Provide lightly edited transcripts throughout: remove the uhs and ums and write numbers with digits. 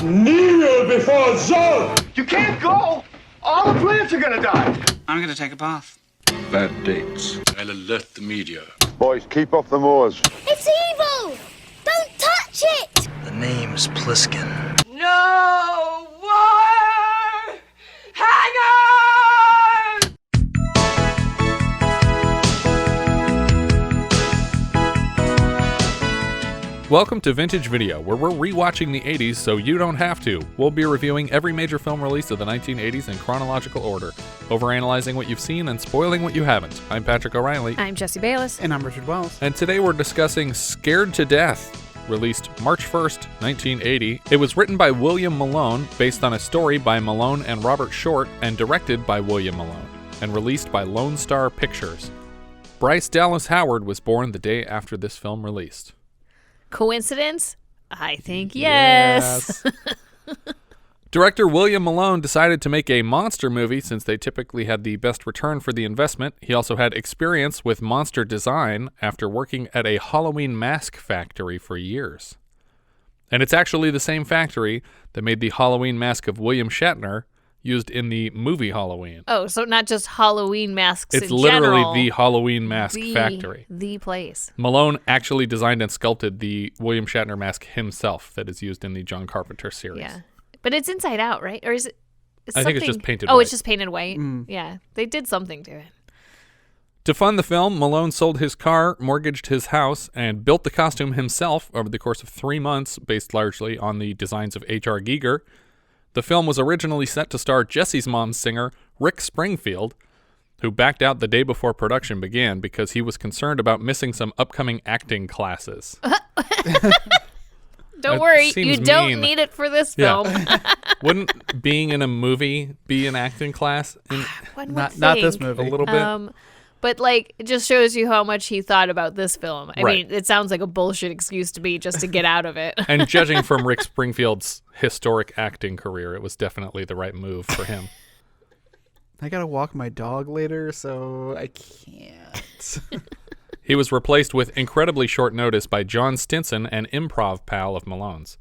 Kneel before Zod! You can't go! All the plants are gonna die! I'm gonna take a bath. Bad dates. I'll alert the media. Boys, keep off the moors. It's evil! Don't touch it! The name's Pliskin. No more hangers! Welcome to Vintage Video, where we're rewatching the 80s so you don't have to. We'll be reviewing every major film release of the 1980s in chronological order, overanalyzing what you've seen and spoiling what you haven't. I'm Patrick O'Reilly. I'm Jesse Bayless. And I'm Richard Wells. And today we're discussing Scared to Death, released March 1st, 1980. It was written by William Malone, based on a story by Malone and Robert Short, and directed by William Malone, and released by Lone Star Pictures. Bryce Dallas Howard was born the day after this film released. Coincidence? I think yes. Director William Malone decided to make a monster movie since they typically had the best return for the investment. He also had experience with monster design after working at a Halloween mask factory for years. And it's actually the same factory that made the Halloween mask of William Shatner used in the movie Halloween. Oh, so not just Halloween masks it's in literally general. The Halloween mask factory. The place. Malone actually designed and sculpted the William Shatner mask himself that is used in the John Carpenter series. Yeah. But it's inside out, right? Or is it I think it's just painted white. white. Oh, it's just painted white? Yeah. They did something to it. To fund the film, Malone sold his car, mortgaged his house, and built the costume himself over the course of 3 months, based largely on the designs of H.R. Giger. The film was originally set to star Jesse's Mom's singer, Rick Springfield, who backed out the day before production began because he was concerned about missing some upcoming acting classes. Don't worry, you don't need it for this film. Yeah. Wouldn't being in a movie be an acting class? Not this movie. A little bit. But, like, it just shows you how much he thought about this film. I mean, it sounds like a bullshit excuse to me just to get out of it. And judging from Rick Springfield's historic acting career, it was definitely the right move for him. I gotta walk my dog later, so I can't. He was replaced with incredibly short notice by John Stinson, an improv pal of Malone's.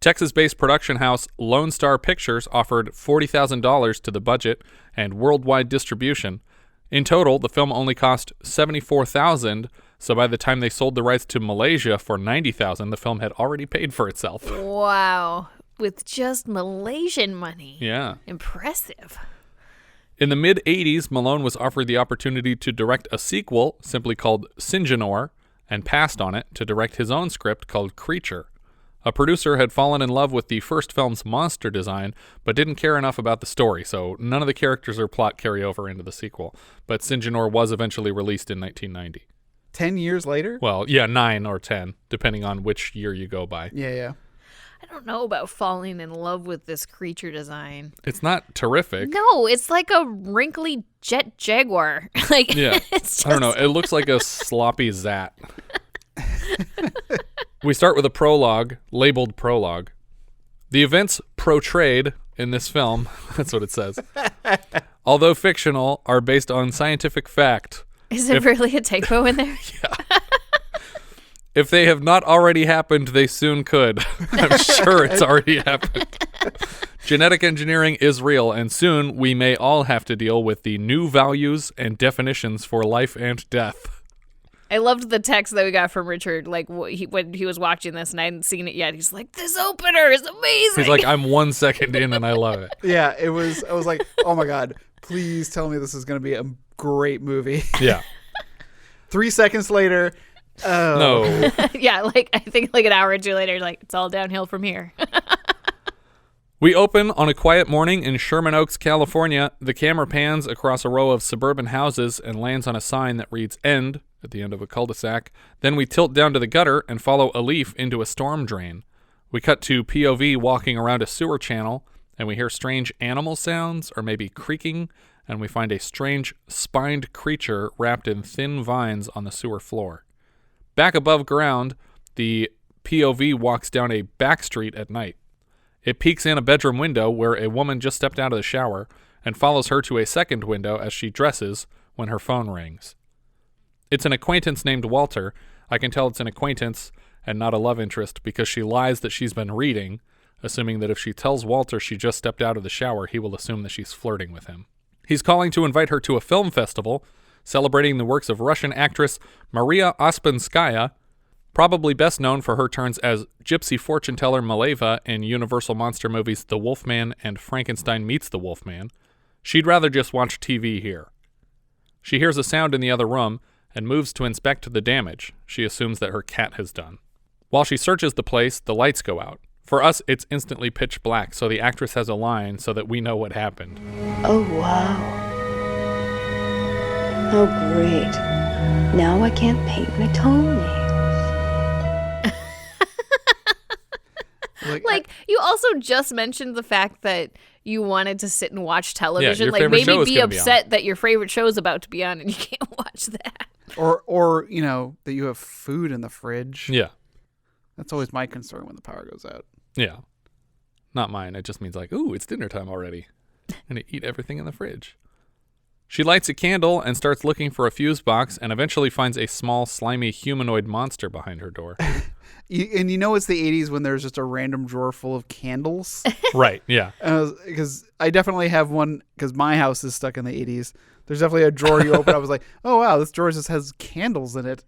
Texas-based production house Lone Star Pictures offered $40,000 to the budget and worldwide distribution. In total, the film only cost $74,000, so by the time they sold the rights to Malaysia for $90,000, the film had already paid for itself. Wow. With just Malaysian money. Yeah. Impressive. In the mid-'80s, Malone was offered the opportunity to direct a sequel, simply called Sinjanor, and passed on it to direct his own script called Creature. A producer had fallen in love with the first film's monster design, but didn't care enough about the story, so none of the characters or plot carry over into the sequel. But Sinjanor was eventually released in 1990. 10 years later? Well, yeah, 9 or 10, depending on which year you go by. Yeah. I don't know about falling in love with this creature design. It's not terrific. No, it's like a wrinkly jet jaguar. Yeah, it's just... I don't know. It looks like a sloppy zat. We start with a prologue, labeled prologue. The events portrayed in this film, that's what it says, although fictional, are based on scientific fact. Is it really a typo in there? Yeah. If they have not already happened, they soon could. I'm sure it's already happened. Genetic engineering is real, and soon we may all have to deal with the new values and definitions for life and death. I loved the text that we got from Richard, like when he was watching this, and I hadn't seen it yet. He's like, "This opener is amazing." He's like, "I'm 1 second in, and I love it." Yeah, I was like, "Oh my god, please tell me this is going to be a great movie." Yeah. 3 seconds later, no. Yeah, like I think like an hour or two later, like it's all downhill from here. We open on a quiet morning in Sherman Oaks, California. The camera pans across a row of suburban houses and lands on a sign that reads "End" at the end of a cul-de-sac. Then we tilt down to the gutter and follow a leaf into a storm drain. We cut to POV walking around a sewer channel, and we hear strange animal sounds, or maybe creaking, and we find a strange spined creature wrapped in thin vines on the sewer floor. Back above ground, the POV walks down a back street at night. It peeks in a bedroom window where a woman just stepped out of the shower and follows her to a second window as she dresses when her phone rings. It's an acquaintance named Walter. I can tell it's an acquaintance and not a love interest because she lies that she's been reading. assuming that if she tells Walter she just stepped out of the shower, he will assume that she's flirting with him. He's calling to invite her to a film festival, celebrating the works of Russian actress Maria Ospinskaya, probably best known for her turns as gypsy fortune teller Maleva in Universal monster movies The Wolfman and Frankenstein Meets the Wolfman. She'd rather just watch TV here. She hears a sound in the other room and moves to inspect the damage she assumes that her cat has done. While she searches the place, the lights go out. For us, it's instantly pitch black, so the actress has a line so that we know what happened. Oh, wow. Oh, great. Now I can't paint my toenails. Like, you also just mentioned the fact that you wanted to sit and watch television. your Like, favorite show maybe is be gonna be upset that your favorite show is about to be on and you can't watch that. Or you know, that you have food in the fridge. Yeah. That's always my concern when the power goes out. Yeah. Not mine. It just means like, ooh, it's dinner time already. And I eat everything in the fridge. She lights a candle and starts looking for a fuse box and eventually finds a small, slimy humanoid monster behind her door. And you know it's the 80s when there's just a random drawer full of candles. Right, yeah. Because I definitely have one, because my house is stuck in the 80s. There's definitely a drawer you open. I was like, oh, wow, this drawer just has candles in it.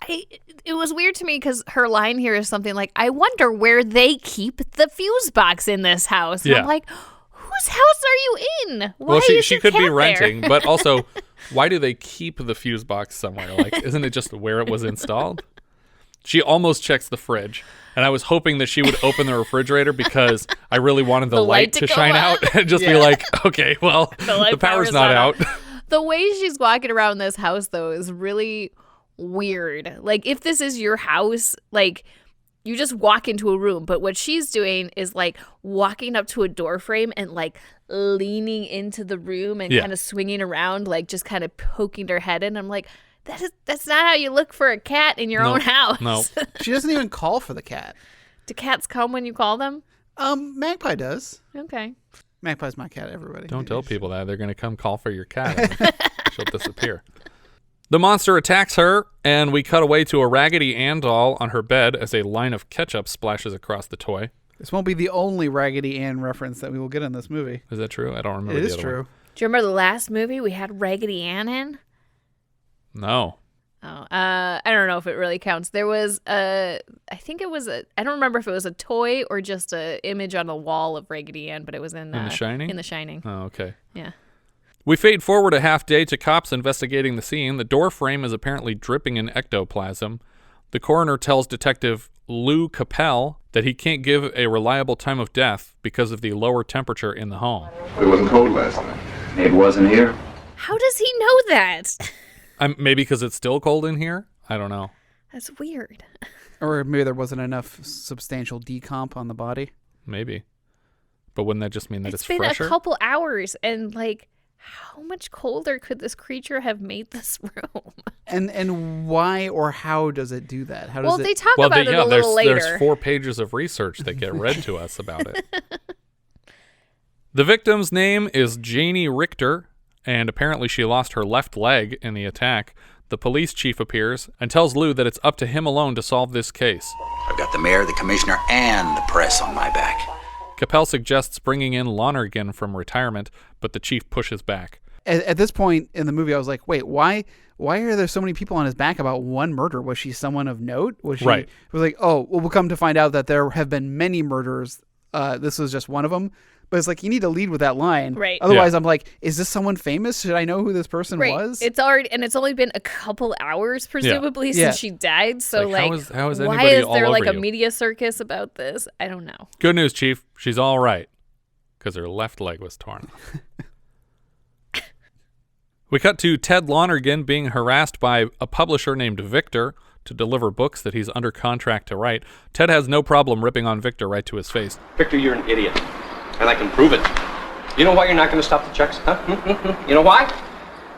It was weird to me because her line here is something like, I wonder where they keep the fuse box in this house. And Yeah. I'm like, whose house are you in? Why Well, is she your could be cat there? renting, but also, why do they keep the fuse box somewhere? Like, isn't it just where it was installed? She almost checks the fridge, and I was hoping that she would open the refrigerator because I really wanted the light to go shine up. out and just be like, okay, well, the power's not out. The way she's walking around this house, though, is really weird. Like, if this is your house, like, you just walk into a room, but what she's doing is, like, walking up to a door frame and, like, leaning into the room and kind of swinging around, like, just kind of poking her head in. I'm like, that's not how you look for a cat in your own house. No. She doesn't even call for the cat. Do cats come when you call them? Magpie does. Okay. Magpie's my cat, everybody. Don't tell people that. They're going to come call for your cat. And she'll disappear. The monster attacks her, and we cut away to a Raggedy Ann doll on her bed as a line of ketchup splashes across the toy. This won't be the only Raggedy Ann reference that we will get in this movie. Is that true? I don't remember It the is other true. one. Do you remember the last movie we had Raggedy Ann in? No. Oh, I don't know if it really counts. There was I don't remember if it was a toy or just a image on the wall of Raggedy Ann, but it was in The Shining? In The Shining. Oh, okay. Yeah. We fade forward a half day to cops investigating the scene. The door frame is apparently dripping in ectoplasm. The coroner tells Detective Lou Capell that he can't give a reliable time of death because of the lower temperature in the home. It wasn't cold last night. It wasn't here. How does he know that? Maybe because it's still cold in here? I don't know. That's weird. Or maybe there wasn't enough substantial decomp on the body. Maybe. But wouldn't that just mean that it's been fresher? a couple hours, and like, how much colder could this creature have made this room? And why or how does it do that? How does Well, they talk about it a there's, little later. There's 4 pages of research that get read to us about it. The victim's name is Janie Richter, and apparently she lost her left leg in the attack. The police chief appears and tells Lou that it's up to him alone to solve this case. I've got the mayor, the commissioner, and the press on my back. Capell suggests bringing in Lonergan from retirement, but the chief pushes back. At this point in the movie, I was like, wait, why are there so many people on his back about one murder? Was she someone of note? Was she Right. was like, oh, well, we'll come to find out that there have been many murders. This was just one of them. But it's like, you need to lead with that line. Right. Otherwise, Yeah. I'm like, is this someone famous? Should I know who this person Right. was? It's only been a couple hours, presumably, Yeah. since she died. So, Like, like, how is why anybody is all there like over a you? media circus about this? I don't know. Good news, chief. She's all right. Because her left leg was torn off. We cut to Ted Lonergan being harassed by a publisher named Victor to deliver books that he's under contract to write. Ted has no problem ripping on Victor right to his face. Victor, you're an idiot. And I can prove it. You know why you're not going to stop the checks, huh? You know why?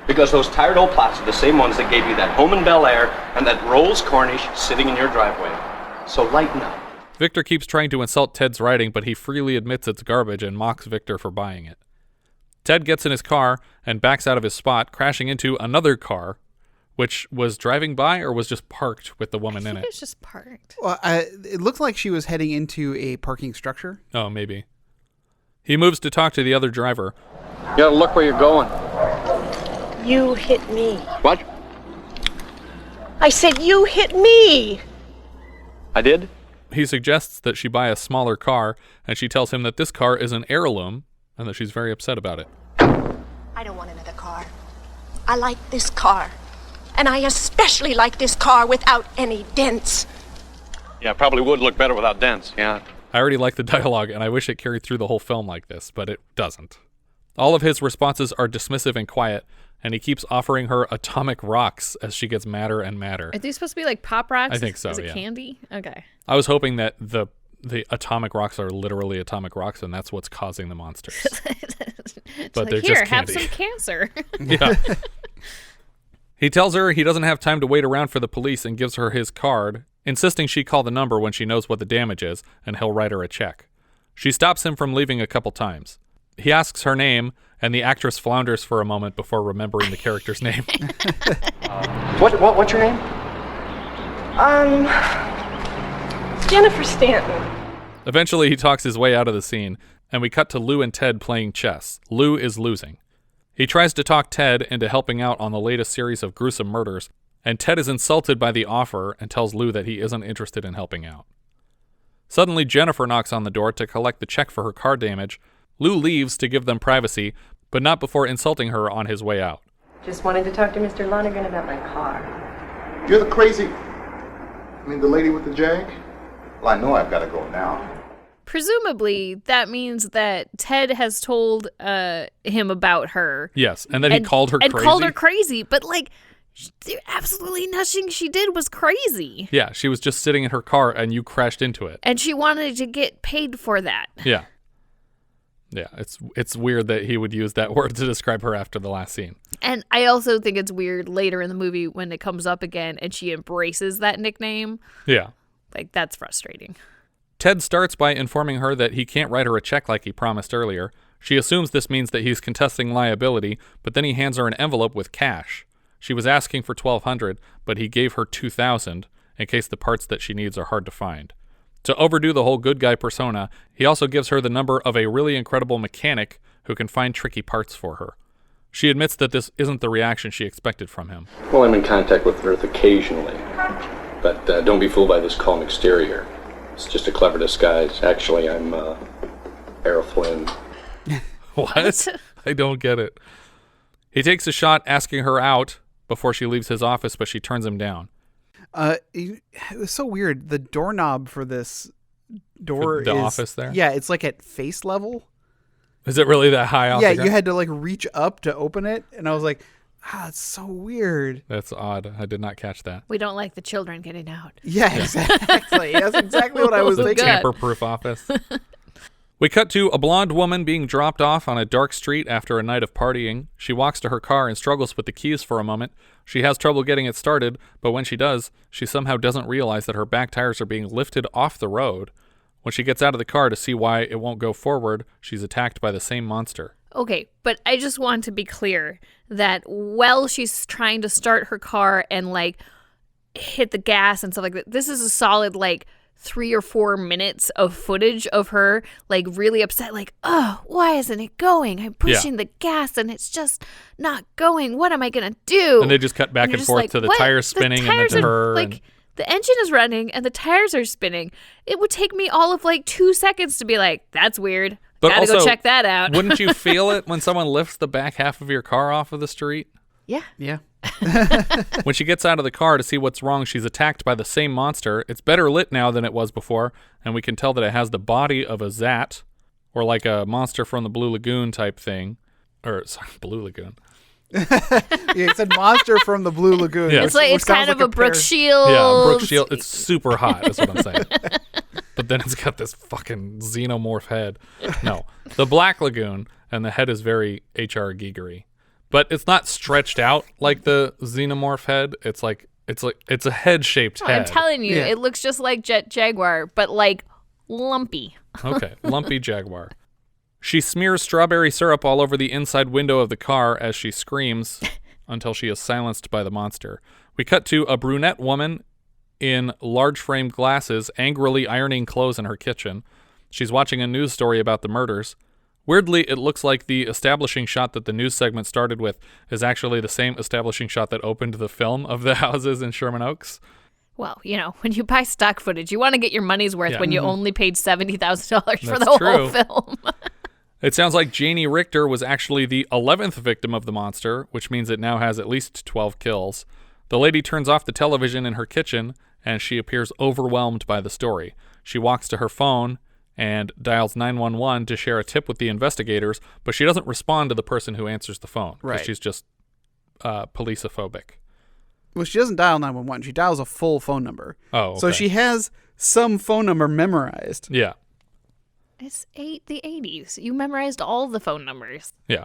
Because those tired old plots are the same ones that gave you that home in Bel Air and that Rolls Cornish sitting in your driveway. So lighten up. Victor keeps trying to insult Ted's writing, but he freely admits it's garbage and mocks Victor for buying it. Ted gets in his car and backs out of his spot, crashing into another car which was driving by or was just parked with the woman in it. It was just parked. Well, it looked like she was heading into a parking structure. Oh, maybe. He moves to talk to the other driver. You gotta look where you're going. You hit me. What? I said you hit me. I did? He suggests that she buy a smaller car, and she tells him that this car is an heirloom and that she's very upset about it. I don't want another car. I like this car. And I especially like this car without any dents. Yeah, probably would look better without dents, yeah. I already like the dialogue, and I wish it carried through the whole film like this, but it doesn't. All of his responses are dismissive and quiet, and he keeps offering her atomic rocks as she gets madder and madder. Are these supposed to be like Pop Rocks? I think so, Is it yeah. candy? Okay. I was hoping that the atomic rocks are literally atomic rocks, and that's what's causing the monsters. But they're here, just candy. have some cancer. Yeah. He tells her he doesn't have time to wait around for the police and gives her his card, insisting she call the number when she knows what the damage is, and he'll write her a check. She stops him from leaving a couple times. He asks her name, and the actress flounders for a moment before remembering the character's name. What's your name? Jennifer Stanton. Eventually, he talks his way out of the scene, and we cut to Lou and Ted playing chess. Lou is losing. He tries to talk Ted into helping out on the latest series of gruesome murders, and Ted is insulted by the offer and tells Lou that he isn't interested in helping out. Suddenly, Jennifer knocks on the door to collect the check for her car damage. Lou leaves to give them privacy, but not before insulting her on his way out. Just wanted to talk to Mr. Lonergan about my car. You're the crazy... I mean, the lady with the jag? Well, I know I've got to go now. Presumably, that means that Ted has told him about her. Yes, and then he called her crazy. And called her crazy, but like, absolutely nothing she did was crazy. Yeah, she was just sitting in her car and you crashed into it. And she wanted to get paid for that. Yeah. Yeah, it's weird that he would use that word to describe her after the last scene. And I also think it's weird later in the movie when it comes up again and she embraces that nickname. Yeah. Like, that's frustrating. Ted starts by informing her that he can't write her a check like he promised earlier. She assumes this means that he's contesting liability, but then he hands her an envelope with cash. She was asking for $1,200, but he gave her $2,000 in case the parts that she needs are hard to find. To overdo the whole good guy persona, he also gives her the number of a really incredible mechanic who can find tricky parts for her. She admits that this isn't the reaction she expected from him. Well, I'm in contact with Earth occasionally, but don't be fooled by this calm exterior. It's just a clever disguise. Actually, I'm Errol Flynn. What? I don't get it. He takes a shot asking her out before she leaves his office, but she turns him down. It was so weird. The doorknob for this door the office there? Yeah, it's like at face level. Is it really that high off? Yeah, the ground? you had to like reach up to open it, and I was like, it's so weird. That's odd. I did not catch that. We don't like the children getting out. Yeah, exactly. That's exactly what I was thinking. Tamper-proof office. We cut to a blonde woman being dropped off on a dark street after a night of partying. She walks to her car and struggles with the keys for a moment. She has trouble getting it started, but when she does, she somehow doesn't realize that her back tires are being lifted off the road. When she gets out of the car to see why it won't go forward, she's attacked by the same monster. Okay, but I just want to be clear that while she's trying to start her car and like hit the gas and stuff like that, this is a solid like 3 or 4 minutes of footage of her like really upset, like, oh, why isn't it going? I'm pushing the gas and it's just not going. What am I gonna do? And they just cut back and forth like, to the what? tires spinning and then to her. Like, the engine is running and the tires are spinning. It would take me all of like 2 seconds to be like, that's weird. But Gotta also, go check that out. Wouldn't you feel it when someone lifts the back half of your car off of the street? Yeah. Yeah. When she gets out of the car to see what's wrong, she's attacked by the same monster. It's better lit now than it was before, and we can tell that it has the body of a Zat, or like a monster from the Blue Lagoon type thing. Or, sorry, Blue Lagoon. Yeah, it's a monster from the Blue Lagoon. Yeah. It's like it's kind of a Brooke Shields. Yeah, Brooke Shields. It's super hot, is what I'm saying. But then it's got this fucking xenomorph head. No, the Black Lagoon, and the head is very H.R. Gigery. But it's not stretched out like the xenomorph head. It's a head-shaped head. I'm telling you, it looks just like Jet Jaguar, but like lumpy. Okay, lumpy Jaguar. She smears strawberry syrup all over the inside window of the car as she screams. until she is silenced by the monster. We cut to a brunette woman in large framed glasses angrily ironing clothes in her kitchen. She's watching a news story about the murders. Weirdly, it looks like the establishing shot that the news segment started with is actually the same establishing shot that opened the film of the houses in Sherman Oaks. Well, when you buy stock footage, you want to get your money's worth when you only paid $70,000 for the whole film. It sounds like Janie Richter was actually the 11th victim of the monster, which means it now has at least 12 kills. The lady turns off the television in her kitchen, and she appears overwhelmed by the story. She walks to her phone and dials 911 to share a tip with the investigators, but she doesn't respond to the person who answers the phone. Right. She's just policeophobic. Well, she doesn't dial 911. She dials a full phone number. Oh, okay. So she has some phone number memorized. Yeah. It's the 80s. You memorized all the phone numbers. Yeah.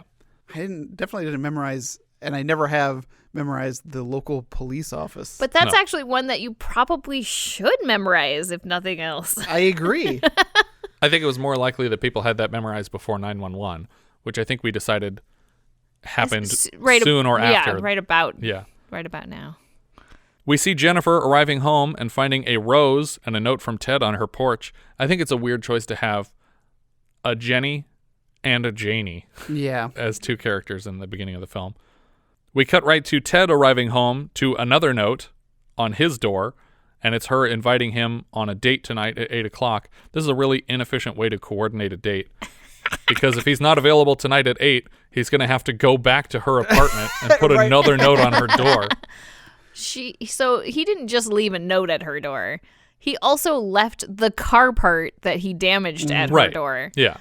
I definitely didn't memorize, and I never have memorized the local police office. But that's actually one that you probably should memorize, if nothing else. I agree. I think it was more likely that people had that memorized before 911, which I think we decided happened soon or after. Yeah, right about now. We see Jennifer arriving home and finding a rose and a note from Ted on her porch. I think it's a weird choice to have a Jenny and a Janie as two characters in the beginning of the film. We cut right to Ted arriving home to another note on his door, and it's her inviting him on a date tonight at 8 o'clock. This is a really inefficient way to coordinate a date, because if he's not available tonight at 8, he's going to have to go back to her apartment and put another note on her door. So he didn't just leave a note at her door. He also left the car part that he damaged at her door. Yeah.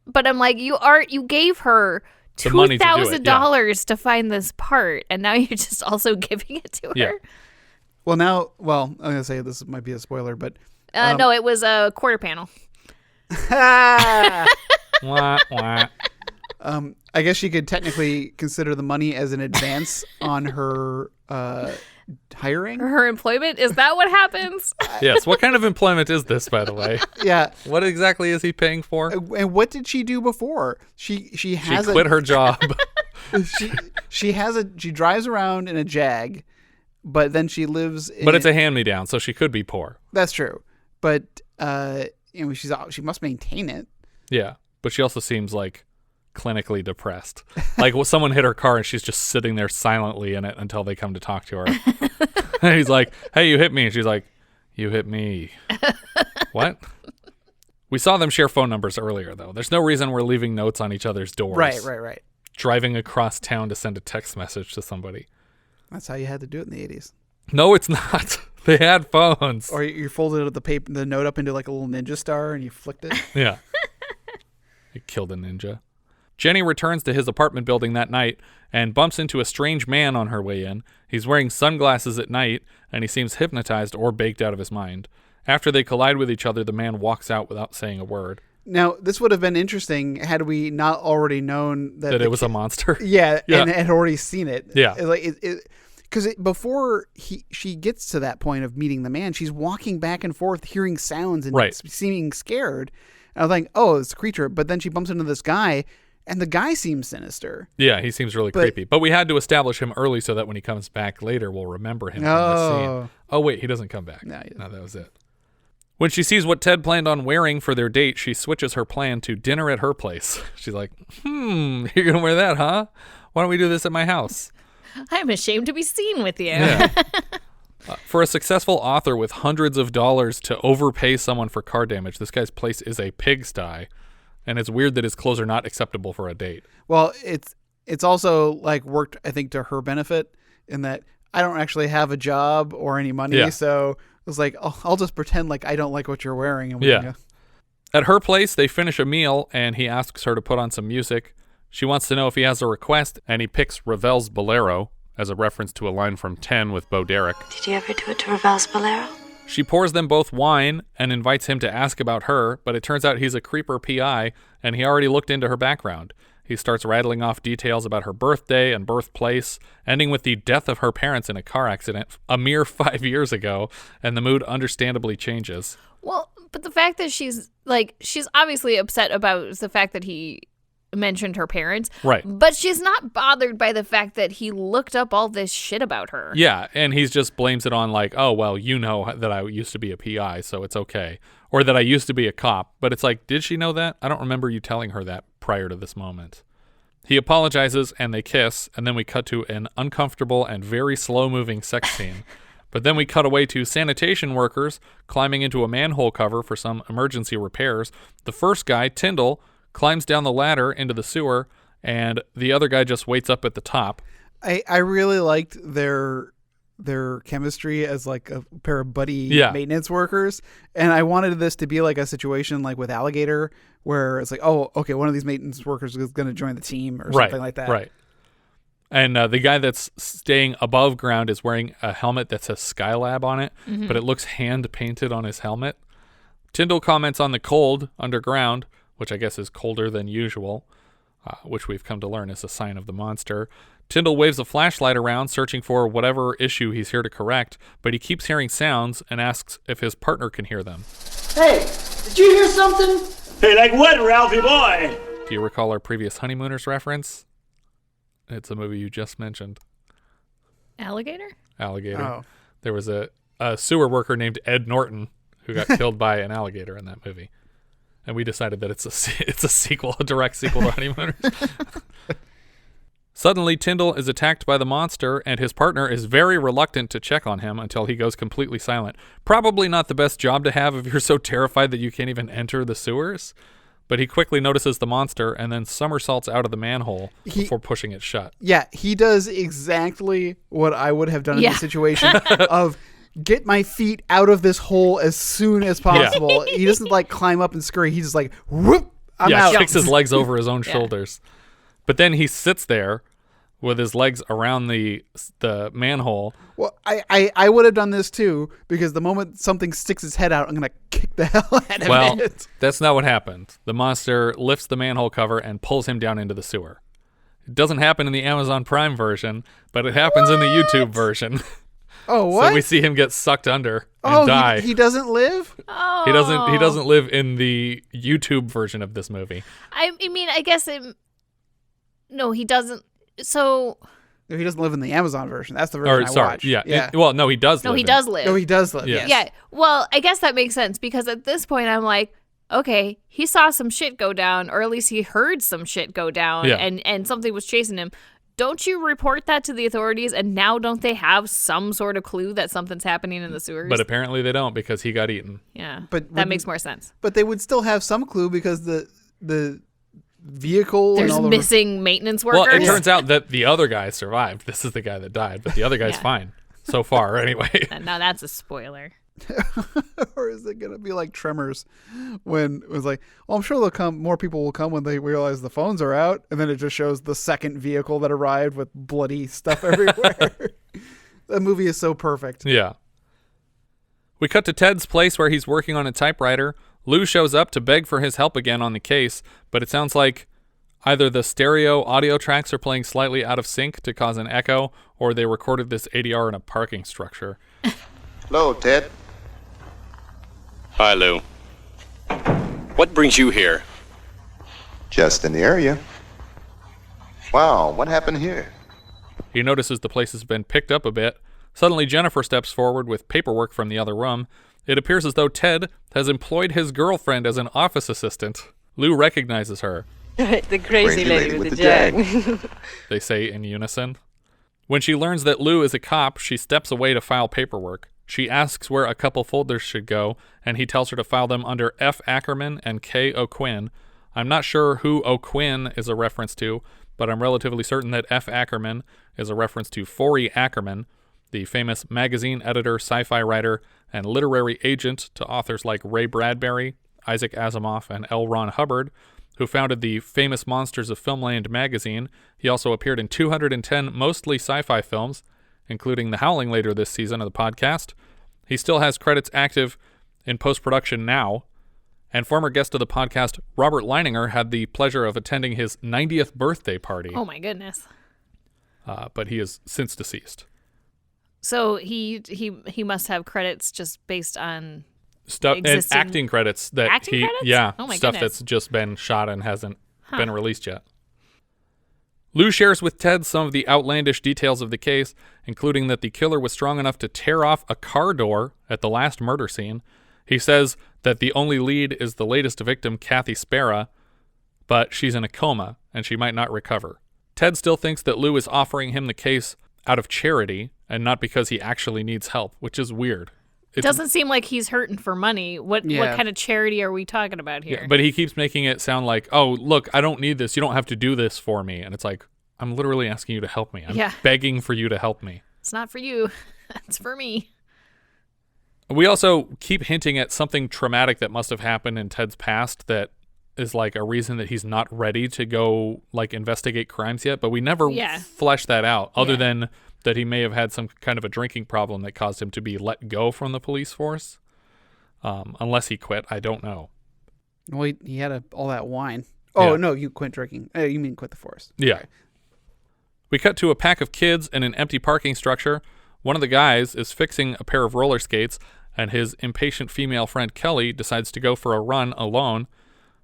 But I'm like, you gave her $2,000 to find this part, and now you're just also giving it to her. Yeah. Well, I'm going to say this might be a spoiler, but... no, it was a quarter panel. Wah, wah. I guess she could technically consider the money as an advance on her hiring. Her employment? Is that what happens? Yes. What kind of employment is this, by the way? Yeah. What exactly is he paying for? And what did she do before? She quit her job. She drives around in a Jag, but then she lives But it's a hand-me-down, so she could be poor. That's true. But she must maintain it. Yeah. But she also seems like clinically depressed. Like someone hit her car and she's just sitting there silently in it until they come to talk to her. And he's like, "Hey, you hit me." And she's like, "You hit me." What? We saw them share phone numbers earlier, though. There's no reason we're leaving notes on each other's doors. Right. Driving across town to send a text message to somebody. That's how you had to do it in the 80s. No, it's not. They had phones. Or you folded the note up into like a little ninja star and you flicked it. Yeah. He killed a ninja. Jenny returns to his apartment building that night and bumps into a strange man on her way in. He's wearing sunglasses at night, and he seems hypnotized or baked out of his mind. After they collide with each other, the man walks out without saying a word. Now, this would have been interesting had we not already known that it was a monster. Yeah, and had already seen it. Yeah. Because before she gets to that point of meeting the man, she's walking back and forth, hearing sounds and seeming scared. And I was like, oh, it's a creature. But then she bumps into this guy, and the guy seems sinister. Yeah, he seems really creepy. But we had to establish him early so that when he comes back later, we'll remember him from the scene. Oh, wait, he doesn't come back. No, that was it. When she sees what Ted planned on wearing for their date, she switches her plan to dinner at her place. She's like, you're going to wear that, huh? Why don't we do this at my house? I'm ashamed to be seen with you. Yeah. For a successful author with hundreds of dollars to overpay someone for car damage, this guy's place is a pigsty. And it's weird that his clothes are not acceptable for a date. Well, it's also like worked, I think, to her benefit in that I don't actually have a job or any money. So it was like, I'll just pretend like I don't like what you're wearing. And At her place, they finish a meal and he asks her to put on some music. She wants to know if he has a request, and he picks Ravel's Bolero as a reference to a line from 10 with Bo Derek. Did you ever do it to Ravel's Bolero? She pours them both wine and invites him to ask about her, but it turns out he's a creeper PI, and he already looked into her background. He starts rattling off details about her birthday and birthplace, ending with the death of her parents in a car accident a mere 5 years ago, and the mood understandably changes. Well, but the fact that she's obviously upset about the fact that he mentioned her parents. Right. But she's not bothered by the fact that he looked up all this shit about her. Yeah, and he just blames it on like, oh, well, you know that I used to be a PI, so it's okay. Or that I used to be a cop. But it's like, did she know that? I don't remember you telling her that prior to this moment. He apologizes, and they kiss, and then we cut to an uncomfortable and very slow-moving sex scene. But then we cut away to sanitation workers climbing into a manhole cover for some emergency repairs. The first guy, Tindall, climbs down the ladder into the sewer, and the other guy just waits up at the top. I really liked their chemistry as like a pair of buddy maintenance workers, and I wanted this to be like a situation like with Alligator, where it's like, oh, okay, one of these maintenance workers is going to join the team or something like that. Right. And the guy that's staying above ground is wearing a helmet that says Skylab on it, but it looks hand-painted on his helmet. Tindall comments on the cold underground, which I guess is colder than usual, which we've come to learn is a sign of the monster. Tindall waves a flashlight around, searching for whatever issue he's here to correct, but he keeps hearing sounds and asks if his partner can hear them. Hey, did you hear something? Hey, like what, Ralphie boy? Do you recall our previous Honeymooners reference? It's a movie you just mentioned. Alligator. Oh. There was a sewer worker named Ed Norton who got killed by an alligator in that movie. And we decided that it's a sequel, a direct sequel to Honeymooners. Suddenly, Tindall is attacked by the monster, and his partner is very reluctant to check on him until he goes completely silent. Probably not the best job to have if you're so terrified that you can't even enter the sewers. But he quickly notices the monster and then somersaults out of the manhole before pushing it shut. Yeah, he does exactly what I would have done in this situation of get my feet out of this hole as soon as possible. He doesn't like climb up and scurry. He's just like, whoop, I'm out. Kicks his legs over his own shoulders. But then he sits there with his legs around the manhole. Well, I would have done this too, because the moment something sticks its head out, I'm going to kick the hell out of it. Well, that's not what happened. The monster lifts the manhole cover and pulls him down into the sewer. It doesn't happen in the Amazon Prime version, but it happens in the YouTube version. Oh, what? So we see him get sucked under and die. He doesn't live? Oh. He doesn't live in the YouTube version of this movie. I mean, I guess no, he doesn't. So no, he doesn't live in the Amazon version. That's the version I watched. Yeah. Well, no, he does live. No, he does live. No, he does live. Yes. Yeah. Well, I guess that makes sense, because at this point I'm like, okay, he saw some shit go down, or at least he heard some shit go down, and something was chasing him. Don't you report that to the authorities, and now don't they have some sort of clue that something's happening in the sewers? But apparently they don't, because he got eaten. Yeah, but that makes more sense. But they would still have some clue, because the vehicle there's and all missing maintenance workers. Well, it turns out that the other guy survived. This is the guy that died, but the other guy's fine so far anyway. Now that's a spoiler. Or is it gonna be like Tremors, when it was like, well, I'm sure they'll come, more people will come when they realize the phones are out, and then it just shows the second vehicle that arrived with bloody stuff everywhere. That movie is so perfect. Yeah. We cut to Ted's place where he's working on a typewriter. Lou shows up to beg for his help again on the case, but it sounds like either the stereo audio tracks are playing slightly out of sync to cause an echo, or they recorded this ADR in a parking structure. Hello, Ted. Hi, Lou. What brings you here? Just in the area. Wow, what happened here? He notices the place has been picked up a bit. Suddenly, Jennifer steps forward with paperwork from the other room. It appears as though Ted has employed his girlfriend as an office assistant. Lou recognizes her. The crazy lady with the jag. They say in unison. When she learns that Lou is a cop, she steps away to file paperwork. She asks where a couple folders should go, and he tells her to file them under F. Ackerman and K. O'Quinn. I'm not sure who O'Quinn is a reference to, but I'm relatively certain that F. Ackerman is a reference to Forey Ackerman, the famous magazine editor, sci-fi writer, and literary agent to authors like Ray Bradbury, Isaac Asimov, and L. Ron Hubbard, who founded the famous Monsters of Filmland magazine. He also appeared in 210 mostly sci-fi films, including The Howling later this season of the podcast. He still has credits active in post-production now, and former guest of the podcast, Robert Leininger, had the pleasure of attending his 90th birthday party. Oh my goodness. But he is since deceased. So he must have credits just based on stuff and acting credits that acting credits? yeah, oh my stuff goodness. that's just been shot and hasn't been released yet. Lou shares with Ted some of the outlandish details of the case, including that the killer was strong enough to tear off a car door at the last murder scene. He says that the only lead is the latest victim, Kathy Sperry, but she's in a coma and she might not recover. Ted still thinks that Lou is offering him the case out of charity and not because he actually needs help, which is weird. It doesn't seem like he's hurting for money. What kind of charity are we talking about here? Yeah, but he keeps making it sound like, oh, look, I don't need this. You don't have to do this for me. And it's like, I'm literally asking you to help me. I'm begging for you to help me. It's not for you. It's for me. We also keep hinting at something traumatic that must have happened in Ted's past that is like a reason that he's not ready to go like investigate crimes yet. But we never flesh that out other than that he may have had some kind of a drinking problem that caused him to be let go from the police force. Unless he quit, I don't know. Well, he had all that wine. Oh, no, you quit drinking. You mean quit the force. Yeah. Sorry. We cut to a pack of kids in an empty parking structure. One of the guys is fixing a pair of roller skates, and his impatient female friend Kelly decides to go for a run alone.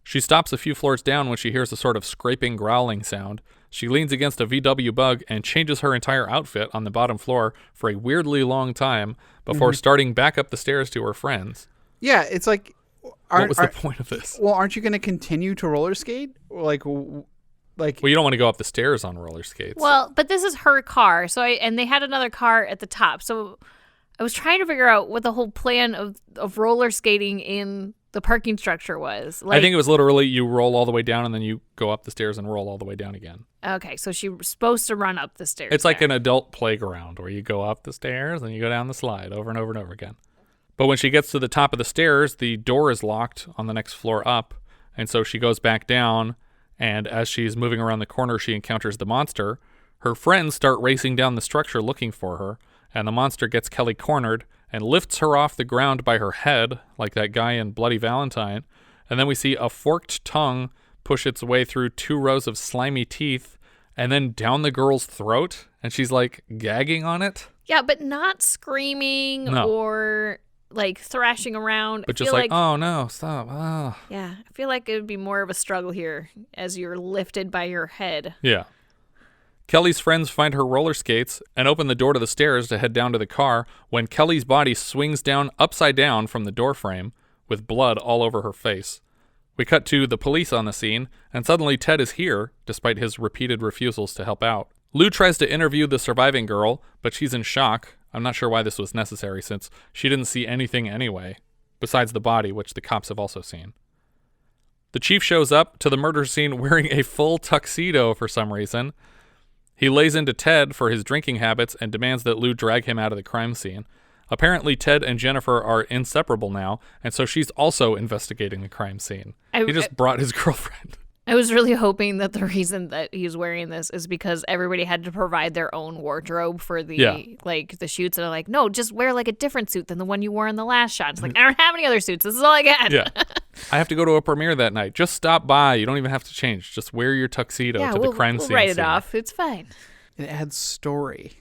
She stops a few floors down when she hears a sort of scraping, growling sound. She leans against a VW Bug and changes her entire outfit on the bottom floor for a weirdly long time before starting back up the stairs to her friends. Yeah, it's like... What was the point of this? Well, aren't you going to continue to roller skate? Like, well, you don't want to go up the stairs on roller skates. Well, but this is her car, and they had another car at the top. So I was trying to figure out what the whole plan of roller skating in the parking structure was. I think it was literally you roll all the way down and then you go up the stairs and roll all the way down again. Okay, so she was supposed to run up the stairs. It's like an adult playground where you go up the stairs and you go down the slide over and over and over again. But when she gets to the top of the stairs, the door is locked on the next floor up, and so she goes back down, and as she's moving around the corner, she encounters the monster. Her friends start racing down the structure looking for her, and the monster gets Kelly cornered and lifts her off the ground by her head, like that guy in Bloody Valentine. And then we see a forked tongue push its way through 2 rows of slimy teeth and then down the girl's throat, and she's like gagging on it. Yeah, but not screaming or like thrashing around. But just like, oh no, stop. Oh. Yeah, I feel like it would be more of a struggle here as you're lifted by your head. Yeah. Kelly's friends find her roller skates and open the door to the stairs to head down to the car when Kelly's body swings down upside down from the doorframe with blood all over her face. We cut to the police on the scene, and suddenly Ted is here, despite his repeated refusals to help out. Lou tries to interview the surviving girl, but she's in shock. I'm not sure why this was necessary since she didn't see anything anyway, besides the body, which the cops have also seen. The chief shows up to the murder scene wearing a full tuxedo for some reason. He lays into Ted for his drinking habits and demands that Lou drag him out of the crime scene. Apparently, Ted and Jennifer are inseparable now, and so she's also investigating the crime scene. He just brought his girlfriend. I was really hoping that the reason that he's wearing this is because everybody had to provide their own wardrobe for the the shoots, and they're like, no, just wear like a different suit than the one you wore in the last shot. It's like, I don't have any other suits. This is all I got. Yeah. I have to go to a premiere that night. Just stop by. You don't even have to change. Just wear your tuxedo to the crime scene. We'll write it off. It's fine. It adds story.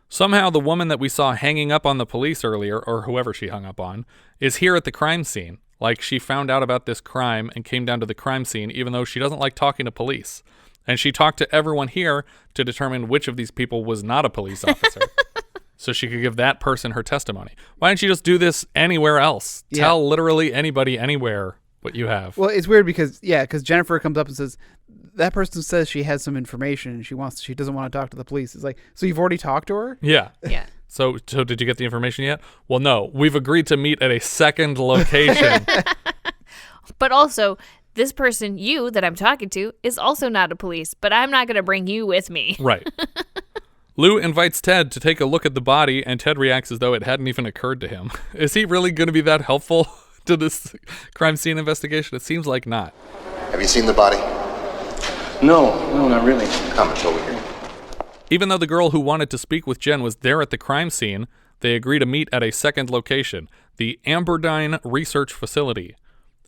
Somehow the woman that we saw hanging up on the police earlier, or whoever she hung up on, is here at the crime scene. Like she found out about this crime and came down to the crime scene, even though she doesn't like talking to police. And she talked to everyone here to determine which of these people was not a police officer. So she could give that person her testimony. Why didn't you just do this anywhere else? Yeah. Tell literally anybody anywhere what you have. Well, it's weird because Jennifer comes up and says, that person says she has some information and she doesn't want to talk to the police. It's like, so you've already talked to her? Yeah. Yeah. So did you get the information yet? Well, no. We've agreed to meet at a second location. But also, this person, you, that I'm talking to, is also not a police, but I'm not going to bring you with me. Right. Lou invites Ted to take a look at the body, and Ted reacts as though it hadn't even occurred to him. Is he really going to be that helpful to this crime scene investigation? It seems like not. Have you seen the body? No, not really. Come, it's over here. Even though the girl who wanted to speak with Jen was there at the crime scene, they agree to meet at a second location, the Amberdyne Research Facility.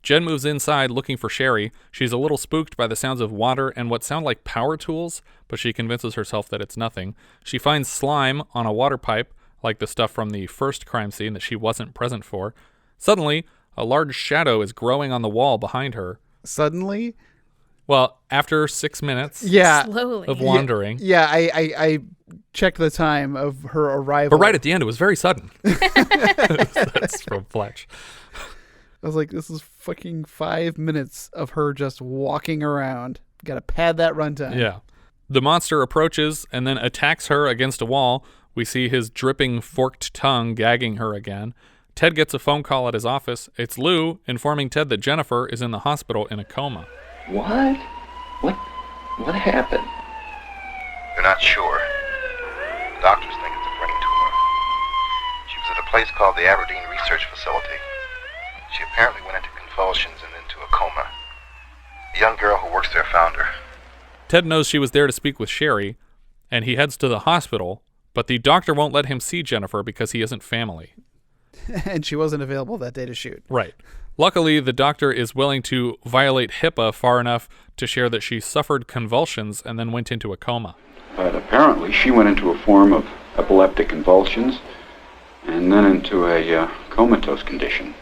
Jen moves inside looking for Sherry. She's a little spooked by the sounds of water and what sound like power tools, but she convinces herself that it's nothing. She finds slime on a water pipe, like the stuff from the first crime scene that she wasn't present for. Suddenly, a large shadow is growing on the wall behind her. Suddenly? Well, after 6 minutes Slowly. of wandering. Yeah, I checked the time of her arrival. But right at the end, it was very sudden. That's from Fletch. I was like, this is fucking 5 minutes of her just walking around. Got to pad that runtime. Yeah. The monster approaches and then attacks her against a wall. We see his dripping forked tongue gagging her again. Ted gets a phone call at his office. It's Lou informing Ted that Jennifer is in the hospital in a coma. What? What happened? They're not sure. The doctors think it's a brain tumor. She was at a place called the Aberdeen Research Facility. She apparently went into convulsions and into a coma. The young girl who works there found her. Ted knows she was there to speak with Sherry, and he heads to the hospital, but the doctor won't let him see Jennifer because he isn't family. And she wasn't available that day to shoot. Right. Luckily, the doctor is willing to violate HIPAA far enough to share that she suffered convulsions and then went into a coma. But apparently she went into a form of epileptic convulsions and then into a comatose condition.